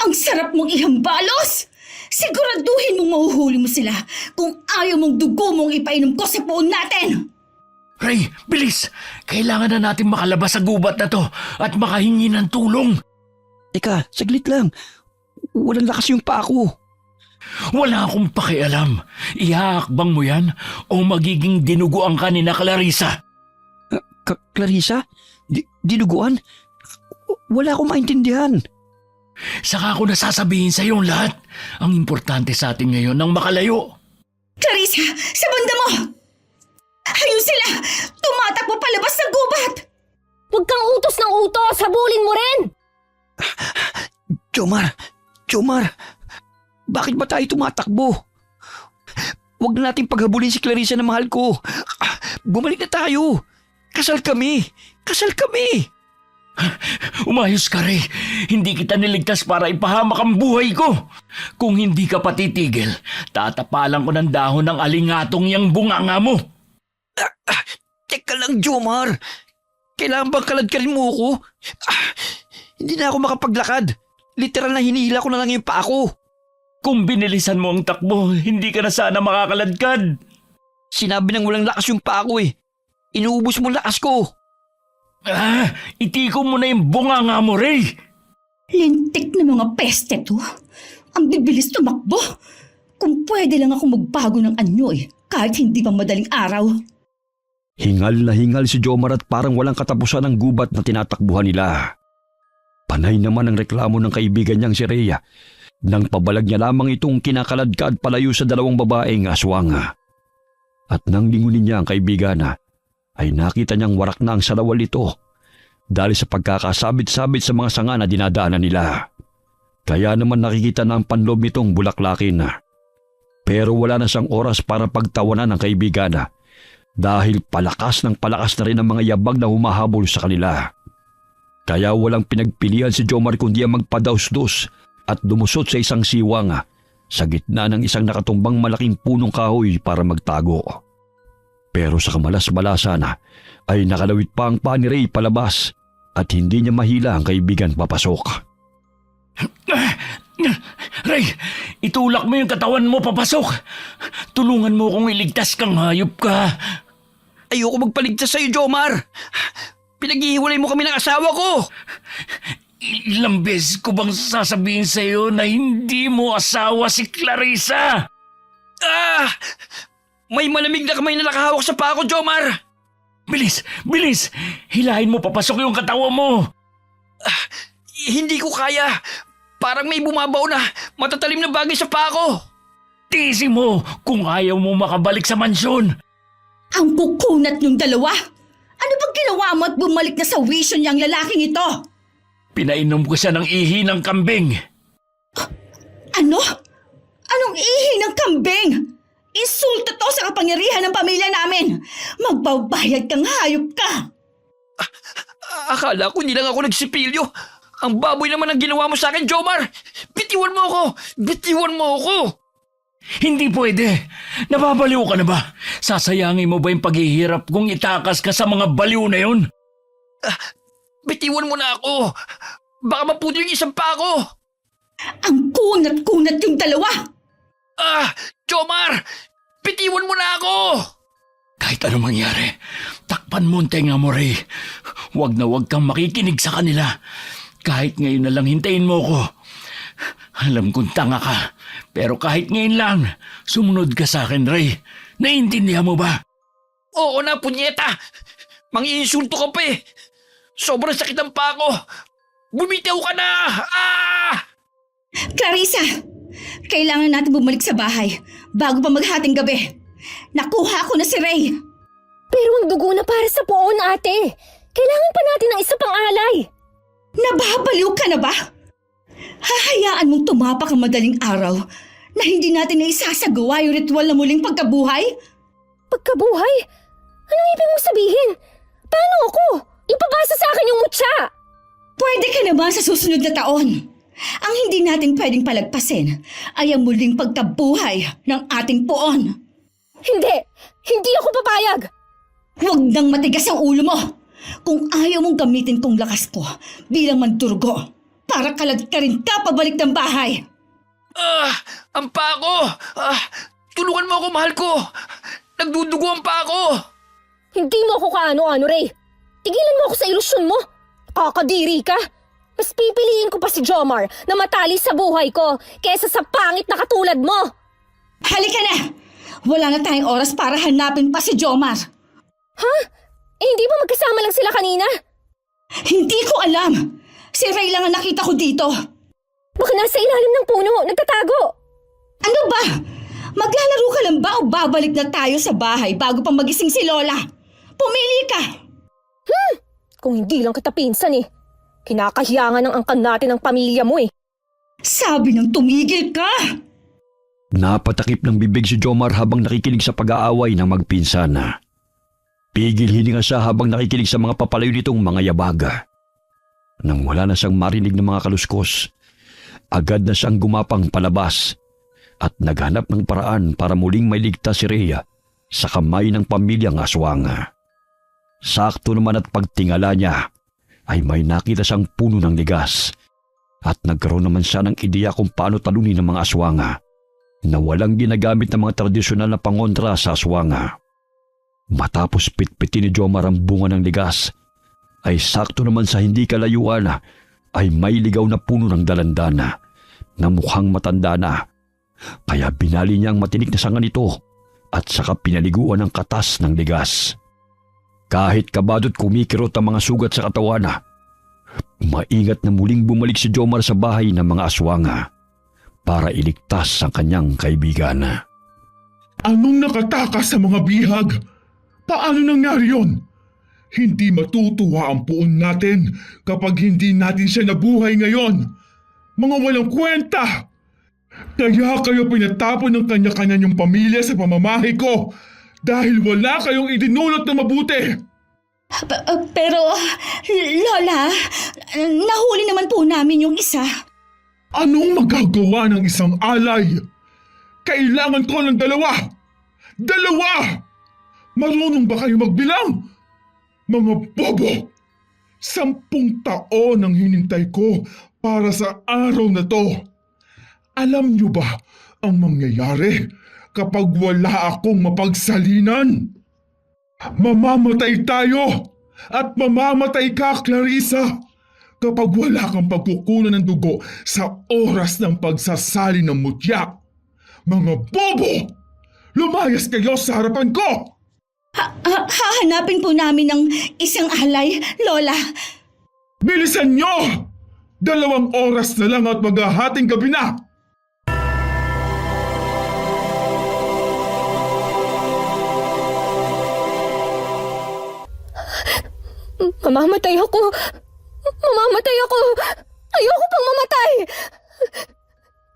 Ang sarap mong ihambalos! Siguraduhin mong mahuhuli mo sila kung ayaw mong dugo mong ipainom ko sa puon natin! Ray, bilis! Kailangan na natin makalabas sa gubat na to at makahingi ng tulong. Teka, saglit lang. Walang lakas yung paa ko. Wala akong pakialam. Ihahakbang mo yan o magiging dinuguan ka ni na Clarissa. Clarissa? Dinuguan? Wala akong maintindihan. Saka ko nasasabihin sa iyo lahat. Ang importante sa atin ngayon ang makalayo. Clarissa! Sa banda mo! Ayun sila! Tumatakbo palabas sa gubat! Huwag kang utos ng utos! Habulin mo rin! Jomar, bakit ba tayo tumatakbo? Huwag na natin paghabulin si Clarissa na mahal ko. Bumalik na tayo. Kasal kami. Umayos ka, Ray. Hindi kita niligtas para ipahamak ang buhay ko. Kung hindi ka patitigil, tatapalan ko ng dahon ng alingatong yang bunganga mo. Teka lang, Jomar. Kailangan bang kaladkarin mo ako? Hindi na ako makapaglakad. Literal na hinihila ko na lang yung paa ko. Kung binilisan mo ang takbo, hindi ka na sana makakaladkad. Sinabi nang walang lakas yung paa ko eh. Inuubos mo ang lakas ko. Itiko mo na yung bunganga mo, Ray. Lintik na mga peste to. Ang bibilis tumakbo. Kung pwede lang ako magbago ng anyo kahit hindi pa madaling araw. Hingal na hingal si Jomar at parang walang katapusan ang gubat na tinatakbuhan nila. Panay naman ang reklamo ng kaibigan niyang si Rhea nang pabalag niya lamang itong kinakaladkad palayo sa dalawang babaeng aswang. At nang lingunin niya ang kaibigan ay nakita niyang warak na ang salawal ito dahil sa pagkakasabit-sabit sa mga sanga na dinadaanan nila. Kaya naman nakikita na ang panloob nitong bulaklakin. Pero wala na siyang oras para pagtawanan ng kaibigan dahil palakas na rin ang mga yabag na humahabol sa kanila. Kaya walang pinagpilian si Jomar kundi ang magpadausdos at lumusot sa isang siwang sa gitna ng isang nakatumbang malaking punong kahoy para magtago. Pero sa kamalas-malasan ay nakalawit pa ang paa ni Ray palabas at hindi niya mahila ang kaibigan papasok. Ray, itulak mo yung katawan mo papasok. Tulungan mo kung iligtas kang hayop ka. Ayoko magpaligtas sa iyo, Jomar. Pinaghihiwalay mo kami ng asawa ko. Ilang beses ko bang sasabihin sa iyo na hindi mo asawa si Clarissa? May malamig na kamay na nakahawak sa paa ko, Jomar. Bilis! Hilahin mo papasok yung katawan mo. Hindi ko kaya. Parang may bumabaw na matatalim na bagay sa paa ko. Tiisin mo kung ayaw mo makabalik sa mansyon. Ang kukunat niyong dalawa! Ano bang ginawa mo at bumalik na sa wisyo niyang lalaking ito? Pinainom ko siya ng ihi ng kambing. Ano? Anong ihi ng kambing? Insulto to sa kapangyarihan ng pamilya namin! Magbabayad kang hayop ka! Akala ko hindi lang ako nagsipilyo. Ang baboy naman ang ginawa mo sa akin, Jomar. Bitiwan mo ako! Hindi pwede. Nababaliw ka na ba? Sasayangin mo ba yung paghihirap kung itakas ka sa mga baliw na yun? Bitiwan mo na ako. Baka maputo yung isang pa ako. Ang kunat-kunat yung dalawa! Jomar! Bitiwan mo na ako! Kahit ano mangyari, takpan mo ang tenga mo, Ray. Huwag na huwag kang makikinig sa kanila. Kahit ngayon na lang hintayin mo ko. Alam kong tanga ka, pero kahit ngayon lang, sumunod ka sa akin, Ray. Naiintindihan mo ba? Oo na, punyeta! Mangiinsulto ka pa eh! Sobrang sakit ang paa ko! Bumitaw ka na! Clarissa! Kailangan natin bumalik sa bahay bago pa maghating gabi. Nakuha ko na si Ray. Pero ang dugo na para sa poon, ate. Kailangan pa natin ng isa pang alay. Nababaliw ka na ba? Hahayaan mong tumapak ang madaling araw na hindi natin naisasagawa yung ritual na muling pagkabuhay? Pagkabuhay? Anong ibig mong sabihin? Paano ako? Ipabasa sa akin yung mutya! Pwede ka naman sa susunod na taon. Ang hindi natin pwedeng palagpasin ay ang muling pagkabuhay ng ating poon. Hindi! Hindi ako papayag! Huwag nang matigas ang ulo mo. Kung ayaw mong gamitin tong lakas ko bilang mandurgo, para kalagkarin ka pabalik ng bahay. Ang paa ko! Tulungan mo ako, mahal ko! Nagdudugo ang paa ko! Hindi mo ako kaano-ano, Ray. Tigilan mo ako sa ilusyon mo. Kakadiri ka. Mas pipiliin ko pa si Jomar na matali sa buhay ko kaysa sa pangit na katulad mo. Halika na! Wala na tayong oras para hanapin pa si Jomar. Ha? Hindi ba magkasama lang sila kanina? Hindi ko alam. Si Ray lang ang nakita ko dito. Baka nasa ilalim ng puno, nagtatago. Ano ba? Maglalaro ka lang ba o babalik na tayo sa bahay bago pa magising si Lola? Pumili ka! Kung hindi lang kita pinsan eh. Kinakahiyangan ng angkan natin ang pamilya mo eh. Sabi ng tumigil ka! Napatakip ng bibig si Jomar habang nakikinig sa pag-aaway ng magpinsan. Pigil hininga siya habang nakikinig sa mga papalayo nitong mga yabaga. Nang wala na siyang marinig ng mga kaluskos, agad na siyang gumapang palabas at naghanap ng paraan para muling mailigtas si Rhea sa kamay ng pamilyang aswang. Sakto naman at pagtingala niya ay may nakita siyang puno ng ligas at nagkaroon naman siya ng ideya kung paano talunin ng mga aswang na walang ginagamit ng mga tradisyonal na pangontra sa aswang. Matapos pitpitin ni Jomar ang bunga ng ligas, ay sakto naman sa hindi kalayuan ay may ligaw na puno ng dalandana na mukhang matanda na. Kaya binali niya ang matinik na sanga nito at saka pinaliguan ng katas ng ligas. Kahit kabadot kumikirot ang mga sugat sa katawan, maingat na muling bumalik si Jomar sa bahay ng mga aswang para iligtas ang kanyang kaibigan. Anong nakatakas sa mga bihag? Paano nangyari yon? Hindi matutuwa ang puon natin kapag hindi natin siya nabuhay ngayon. Mga walang kwenta! Kaya kayo pinatapon ng kanya-kanya niyong pamilya sa pamamahay ko dahil wala kayong idinulot na mabuti. Pero, Lola, nahuli naman po namin yung isa. Anong magagawa ng isang alay? Kailangan ko ng dalawa! Dalawa! Marunong ba kayo magbilang? Mga bobo! 10 taon ang hinintay ko para sa araw na to. Alam niyo ba ang mangyayari kapag wala akong mapagsalinan? Mamamatay tayo at mamamatay ka, Clarissa, kapag wala kang pagkukunan ng dugo sa oras ng pagsasali ng mutya. Mga bobo! Lumayas kayo sa harapan ko! Hahanapin po namin ng isang alay, Lola. Bilisan nyo! 2 oras na lang at maghahating gabi na! Mamamatay ako! Mamamatay ako! Ayoko pang mamatay!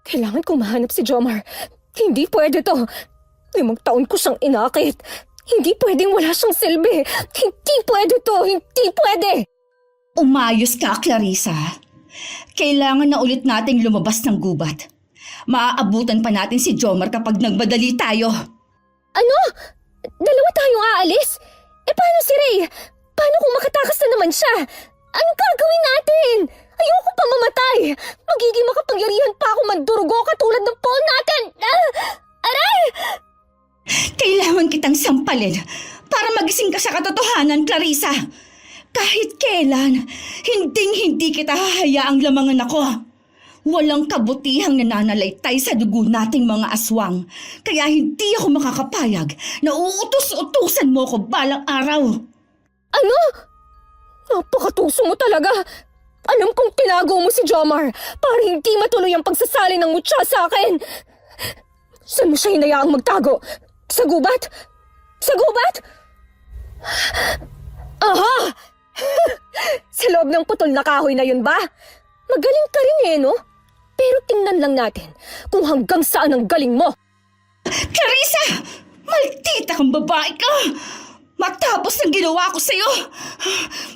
Kailangan kong mahanap si Jomar. Hindi pwede to. 5 taon ko siyang inakit. Hindi pwedeng wala siyang silbi. Hindi pwede to. Hindi pwede. Umayos ka, Clarissa. Kailangan na ulit nating lumabas ng gubat. Maaabutan pa natin si Jomar kapag nagmadali tayo. Ano? 2 tayong aalis? Paano si Ray? Paano kung makatakas na naman siya? Anong gagawin natin? Ayoko pa mamatay. Magiging makapangyarihan pa ako mandurugo katulad ng pawn natin. Aray! Kailangan kitang sampalin para magising ka sa katotohanan, Clarissa. Kahit kailan, hinding-hindi kita hahayaang lamangan ako. Walang kabutihang nananalaytay sa dugo nating mga aswang. Kaya hindi ako makakapayag na uutos-utusan mo ko balang araw. Ano? Napakatuso mo talaga. Alam kong tinago mo si Jomar para hindi matuloy ang pagsasali ng mutya sa akin. Saan mo siya hinayaang magtago? Sa gubat? Sa gubat? Aha! Sa loob ng putol na kahoy na yun ba? Magaling ka rin eh, no? Pero tingnan lang natin kung hanggang saan ang galing mo. Clarissa! Maldita kang babae ka! Matapos ng ginawa ko sa'yo,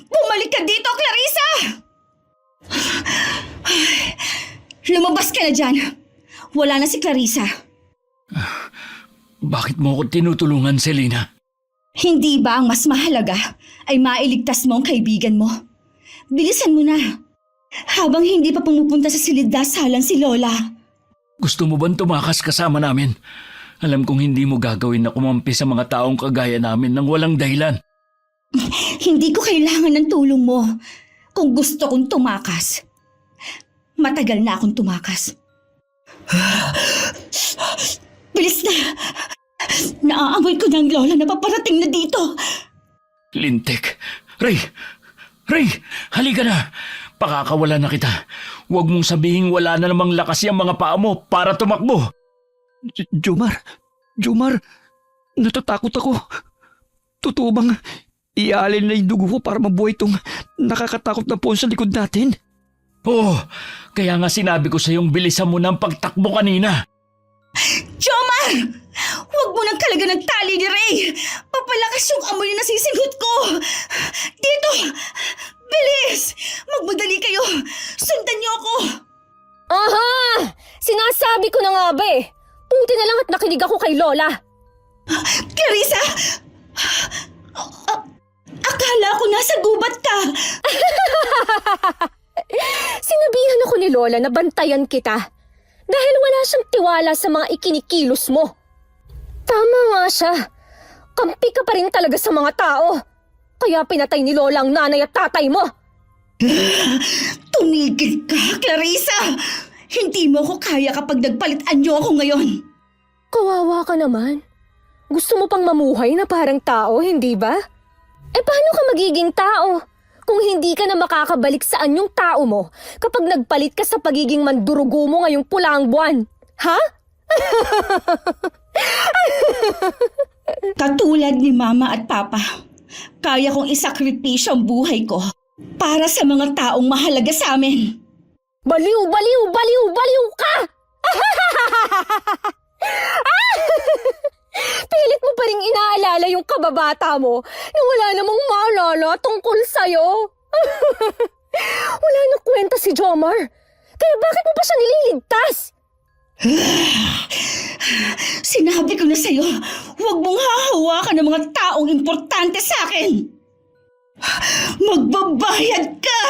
bumalik ka dito, Clarissa! Lumabas ka na dyan. Wala na si Clarissa. Bakit mo ako tinutulungan, Selena? Hindi ba ang mas mahalaga ay mailigtas mo ang kaibigan mo? Bilisan mo na. Habang hindi pa pumupunta sa silid-dasalan si Lola. Gusto mo bang tumakas kasama namin? Alam kong hindi mo gagawin na kumampi sa mga taong kagaya namin nang walang dahilan. Hindi ko kailangan ng tulong mo. Kung gusto kong tumakas, matagal na akong tumakas. Bilis na! Naaamoy ko ng Lola na paparating na dito. Lintik. Ray! Ray! Halika na! Pakakawala na kita. Huwag mong sabihin wala na namang lakas yung mga paa mo para tumakbo. Jomar, natatakot ako. Totoo bang iaalin na yung dugo ko para mabuhay itong nakakatakot na puon sa likod natin? Oo, kaya nga sinabi ko sa iyong bilisan mo ng pagtakbo kanina. Jomar! Huwag mo nang kalaga ng tali ni Ray! Papalakas yung amoy na nasisinghot ko! Dito! Bilis! Magmadali kayo! Sundan niyo ako! Aha! Sinasabi ko na nga ba eh. Buti na lang at nakinig ako kay Lola. Clarissa! Akala ko nasa gubat ka! Sinabihan ako ni Lola na bantayan kita. Dahil wala siyang tiwala sa mga ikinikilos mo. Tama nga siya. Kampi ka pa rin talaga sa mga tao. Kaya pinatay ni Lola ang nanay at tatay mo. Tumigil ka, Clarissa! Hindi mo ko kaya kapag nagpalitan niyo ako ngayon. Kawawa ka naman. Gusto mo pang mamuhay na parang tao, hindi ba? Eh paano ka magiging tao kung hindi ka na makakabalik sa anyong tao mo kapag nagpalit ka sa pagiging mandurugo mo ngayong pulang buwan? Ha? Katulad ni Mama at Papa, kaya kong isakripisyo ang buhay ko para sa mga taong mahalaga sa amin. Baliw, baliw, baliw, baliw ka! Pilit mo pa rin inaalala yung kababata mo na wala namang maalala tungkol sa'yo. Wala na kwenta si Jomar. Kaya bakit mo pa siya nililigtas? Sinabi ko na sa'yo, huwag mong hahawakan ng mga taong importante sa akin. Magbabayad ka!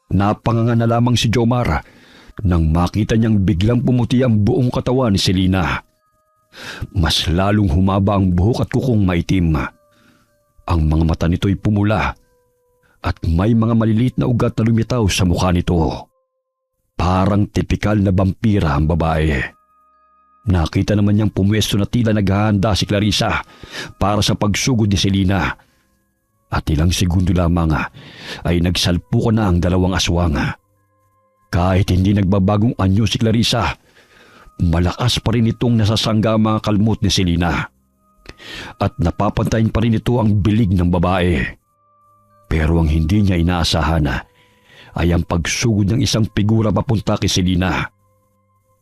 Napanganga na lamang si Jomar nang makita niyang biglang pumuti ang buong katawan ni Selena. Mas lalong humaba ang buhok at kukong maitim. Ang mga mata nito'y pumula at may mga maliliit na ugat na lumitaw sa mukha nito. Parang tipikal na vampira ang babae. Nakita naman niyang pumwesto na tila naghahanda si Clarissa para sa pagsugod ni Selena. At ilang segundo lamang ay nagsalpukan na ang dalawang aswang. Kahit hindi nagbabagong anyo si Clarissa, malakas pa rin itong nasasangga ang mga kalmot ni Selena. At napapantayin pa rin ito ang bilig ng babae. Pero ang hindi niya inaasahan ay ang pagsugod ng isang figura papunta kay Selena.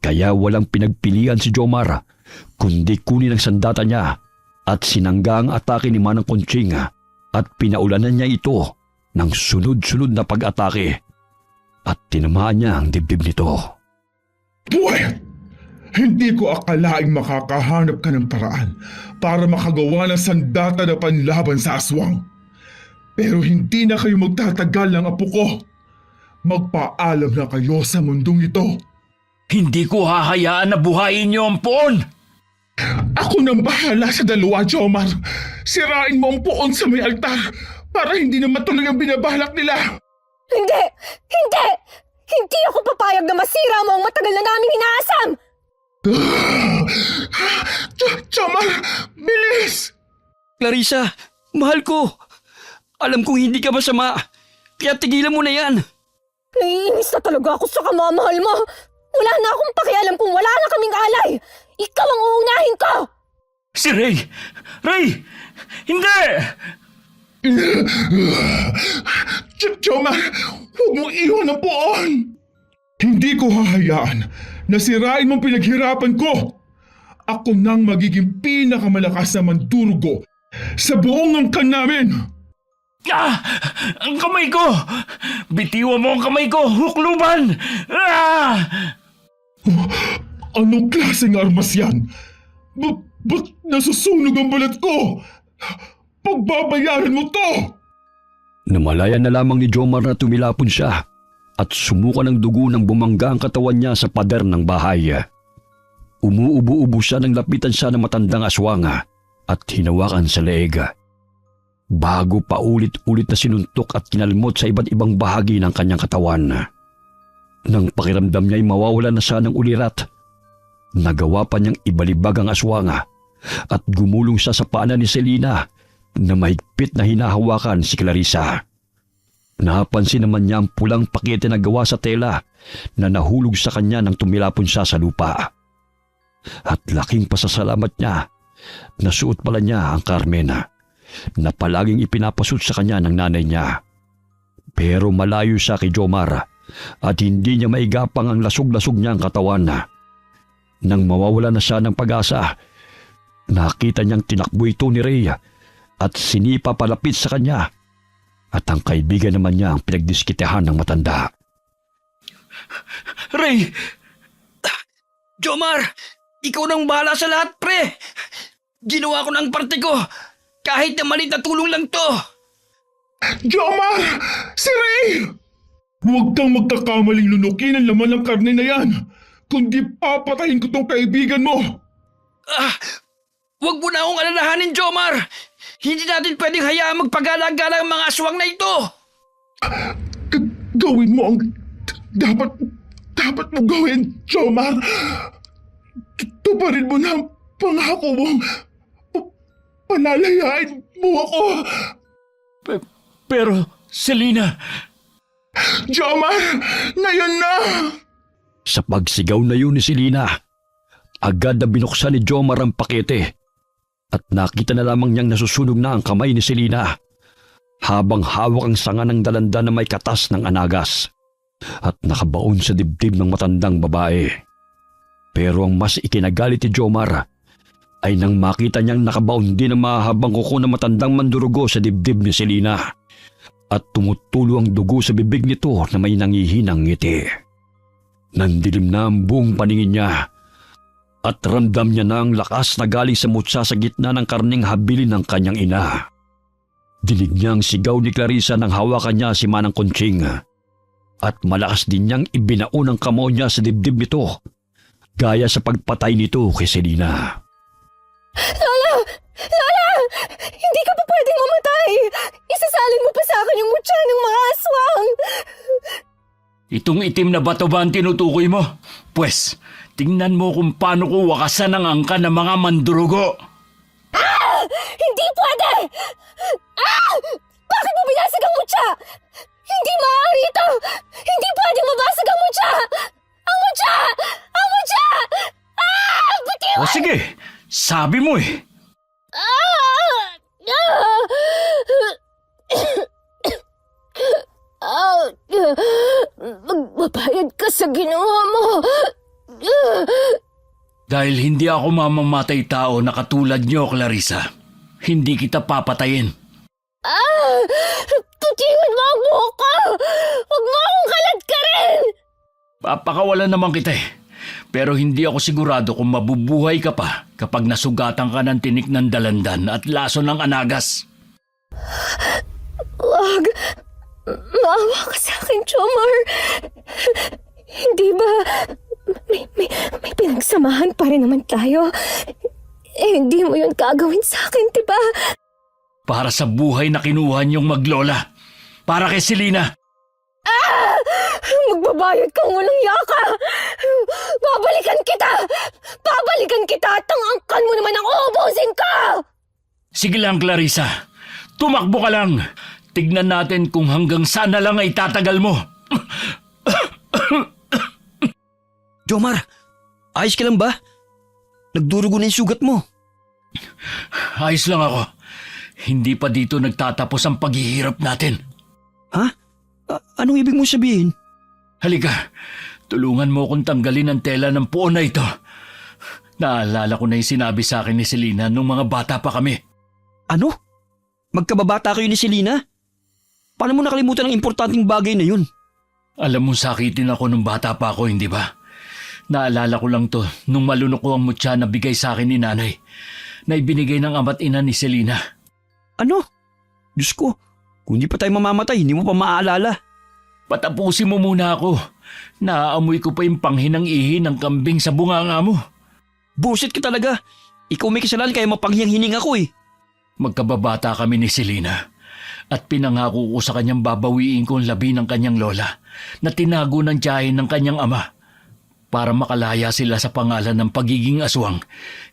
Kaya walang pinagpilian si Jomar kundi kunin ang sandata niya at sinangga ang atake ni Manang Conching at pinaulanan niya ito ng sunod-sunod na pag-atake at tinamaan niya ang dibdib nito. Buhay! Hindi ko akalaing makakahanap ka ng paraan para makagawa ng sandata na panlaban sa aswang. Pero hindi na kayo magtatagal ng apo ko. Magpaalam na kayo sa mundong ito. Hindi ko hahayaan na buhayin niyo ang poon! Ako nang bahala sa dalawa, Jomar. Sirain mo ang puon sa may altar para hindi na matuloy ang binabalak nila. Hindi! Hindi! Hindi ako papayag na masira mo ang matagal na naming inaasam! Jomar, bilis! Clarissa, mahal ko! Alam kong hindi ka masama, kaya tigilan mo na yan! Naiinis na talaga ako sa kamamahal mo! Wala na akong pakialam kung wala na kaming alay! Ikaw ang uunahin ko! Si Ray! Ray! Hindi! Jomar, huwag mong iwan ang poon! Hindi ko hahayaan na sirain mong pinaghirapan ko. Ako nang magiging pinakamalakas na mandurugo sa buong angkan namin. Ah! Ang kamay ko! Bitiwan mo ang kamay ko! Hukluban! Ah! Anong klaseng armas yan? Ba't nasusunog ang balat ko? Pagbabayaran mo to! Namalayan na lamang ni Jomar na tumilapon siya at sumuka ng dugo ng bumangga ang katawan niya sa pader ng bahay. Umuubo-ubo siya nang lapitan siya ng matandang aswanga at hinawakan sa leeg. Bago pa ulit-ulit na sinuntok at kinalmot sa iba't ibang bahagi ng kanyang katawan. Nang pakiramdam niya'y mawawala na siya ng ulirat, nagawa pa niyang ibalibag ang aswanga at gumulong siya sa paanan ni Selina na mahigpit na hinahawakan si Clarissa. Napansin naman niya ang pulang pakete na gawa sa tela na nahulog sa kanya nang tumilapon siya sa lupa. At laking pasasalamat niya, nasuot pala niya ang Carmena na palaging ipinapasuot sa kanya ng nanay niya. Pero malayo siya kay Jomar at hindi niya maigapang ang lasog-lasog niyang katawan. Nang mawawala na siya ng pag-asa, nakita niyang tinakbo ito ni Ray at sinipa palapit sa kanya. At ang kaibigan naman niya ang pinagdiskitehan ng matanda. Ray! Jomar! Ikaw nang bahala sa lahat, pre! Ginawa ko ng parte ko! Kahit na maliit na tulong lang to! Jomar! Si Ray! Huwag kang magkakamaling lunukin ang laman ng karne na yan, kundi papatayin ko tong kaibigan mo! Huwag mo na akong alalahanin, Jomar! Hindi natin pwedeng hayaan magpagala-gala ang mga aswang na ito! Gawin mo ang dapat mo gawin, Jomar! Tuparin mo na ang pangako mong panalayain mo ako! Pero, Selina... Jomar! Ngayon na! Sa pagsigaw na yun ni Selina, agad na binuksan ni Jomar ang pakete at nakita na lamang niyang nasusunog na ang kamay ni Selina habang hawak ang sanga ng dalanda na may katas ng anagas at nakabaon sa dibdib ng matandang babae. Pero ang mas ikinagalit ni Jomar ay nang makita niyang nakabaon din ang mahahabang kuko ng matandang mandurugo sa dibdib ni Selina at tumutulo ang dugo sa bibig nito na may nangihinang ngiti. Nandilim na ang buong paningin niya at ramdam niya na ang lakas na galing sa mutsa sa gitna ng karning habilin ng kanyang ina. Dinig niya ang sigaw ni Clarissa nang hawakan niya si Manang Conching at malakas din niyang ibinaon ang kamao niya sa dibdib nito gaya sa pagpatay nito kay Selina. Lola! Lola! Hindi ka pa pwedeng mamatay! Isasalin mo pa sa akin yung mutya ng mga aswang! Itong itim na bato ba ang tinutukoy mo? Pwes, tingnan mo kung paano ko wakasan ang angka ng mga mandurugo. Hindi pwede! Bakit mo binasag ang mutya? Hindi maaari ito! Hindi pwede mabasag ang mutya! Ang mutya! Ang mutya! Bitiwan! O sige, sabi mo eh. Magbabayad ka sa ginawa mo! Dahil hindi ako mamamatay tao na katulad niyo, Clarissa, hindi kita papatayin. Tutingan mo ang buhok ko! Huwag mo akong kalat ka rin! Papakawalan naman kita eh. Pero hindi ako sigurado kung mabubuhay ka pa kapag nasugatan ka ng tinik ng dalandan at laso ng anagas. Wag! Maawa ka sa akin, Jomar! Hindi ba... May pinagsamahan pa rin naman tayo. Hindi mo yun gagawin sa akin, diba? Para sa buhay na kinuha niyong maglola. Para kay Selina. Magbabayad kang walang yaka! Babalikan kita! Babalikan kita at ang angkan mo naman ang uubusin ko! Sige lang, Clarissa. Tumakbo ka lang. Tignan natin kung hanggang saan na lang ay tatagal mo. Jomar, ayos ka lang ba? Nagdurugo na yung sugat mo. Ayos lang ako. Hindi pa dito nagtatapos ang paghihirap natin. Ha? Anong ibig mo sabihin? Halika, tulungan mo akong tanggalin ang tela ng puon na ito. Naalala ko na yung sinabi sa akin ni Selena nung mga bata pa kami. Ano? Magkababata kayo ni Selena? Paano mo nakalimutan ang importanteng bagay na yun? Alam mo, sakitin ako nung bata pa ako, hindi ba? Naalala ko lang to nung malunok ko ang mutya na bigay sa akin ni nanay na ibinigay ng ama't ina ni Selena. Ano? Diyos ko, kung di pa tayo mamamatay, hindi mo pa maaalala. Patapusin mo muna ako. Naaamoy ko pa yung panghinang ihi ng kambing sa bunganga mo. Bullshit ka talaga. Ikaw may kasalanan kaya mapanghiyang hining ako eh. Magkababata kami ni Selena at pinangako ko sa kanyang babawiin ko ang labi ng kanyang lola na tinago ng tiyahin ng kanyang ama. Para makalaya sila sa pangalan ng pagiging aswang,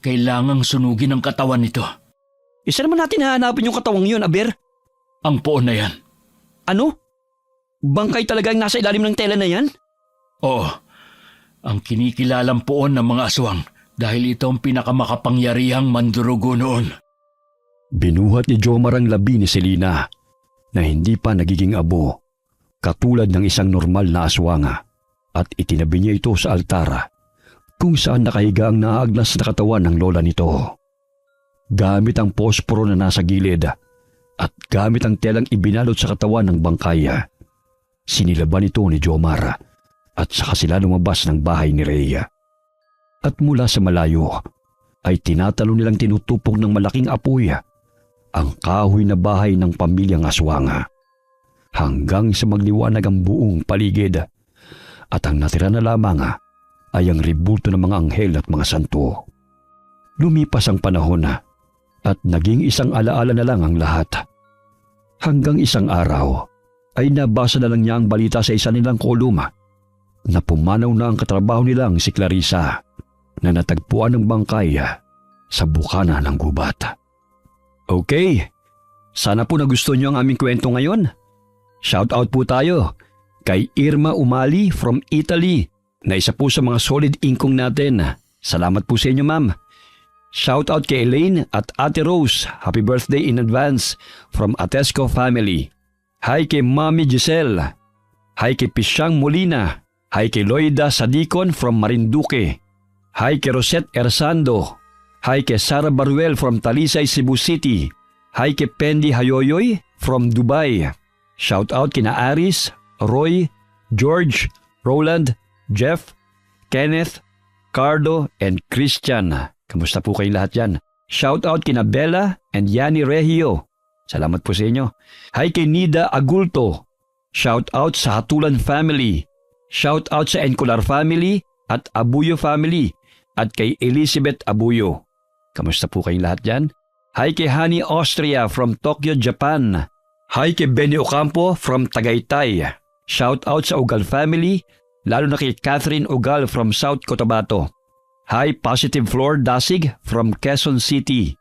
kailangang sunugin ang katawan nito. Isa naman natin hahanapin yung katawang yun, Aber. Ang poon na yan. Ano? Bangkay talaga ang nasa ilalim ng tela na yan? Oo, ang kinikilalang poon ng mga aswang dahil ito ang pinakamakapangyarihang mandurugo noon. Binuhat ni Jomar ang labi ni Selena na hindi pa nagiging abo, katulad ng isang normal na aswanga, at itinabi niya ito sa altara kung saan nakahiga ang naagnas na katawan ng lola nito. Gamit ang posporo na nasa gilid at gamit ang telang ibinalot sa katawan ng bangkaya, sinilaban ito ni Jomar at saka sila lumabas ng bahay ni Rhea. At mula sa malayo ay tinatalo nilang tinutupok ng malaking apoy ang kahoy na bahay ng pamilyang aswanga hanggang sa magliwanag ang buong paligid at ang natira na lamang ay ang ribulto ng mga anghel at mga santo. Lumipas ang panahon at naging isang alaala na lang ang lahat. Hanggang isang araw ay nabasa na lang niya ang balita sa isa nilang kolum na pumanaw na ang katrabaho nilang si Clarissa na natagpuan ng bangkay sa bukana ng gubat. Okay, sana po nagustuhan niyo ang aming kwento ngayon. Shout out po tayo kay Irma Umali from Italy na isa po sa mga solid inkong natin. Salamat po sa inyo, ma'am. Shout out kay Elaine at Ate Rose. Happy birthday in advance from Atesco family. Hi kay Mami Giselle. Hi kay Pisyang Molina. Hi kay Loida Sadicon from Marinduque. Hi kay Rosette Ersando. Hi kay Sara Baruel from Talisay, Cebu City. Hi kay Pendi Hayoyoy from Dubai. Shout out kina Aris, Roy, George, Roland, Jeff, Kenneth, Cardo, and Christian. Kamusta po kayong lahat dyan? Shout out kina Bella and Yani Regio. Salamat po sa inyo. Hi kay Nida Agulto. Shout out sa Hatulan family. Shout out sa Encolar family at Abuyo family at kay Elizabeth Abuyo. Kamusta po kayong lahat dyan? Hi kay Hani Austria from Tokyo, Japan. Hi kay Benny Ocampo from Tagaytay. Shout out sa Ugal family, lalo na kay Catherine Ugal from South Cotabato. Hi Positive Floor Dasig from Quezon City.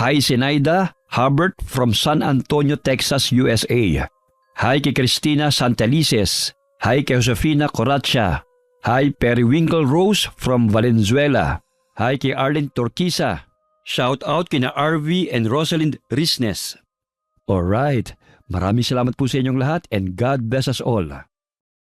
Hi Sinaida Hubbard from San Antonio, Texas, USA. Hi kay Cristina Santelices. Hi kay Josefina Coracha. Hi Periwinkle Rose from Valenzuela. Hi kay Arlene Torquisa. Shout out kina RV and Rosalind Risnes. Alright, maraming salamat po sa inyong lahat and God bless us all.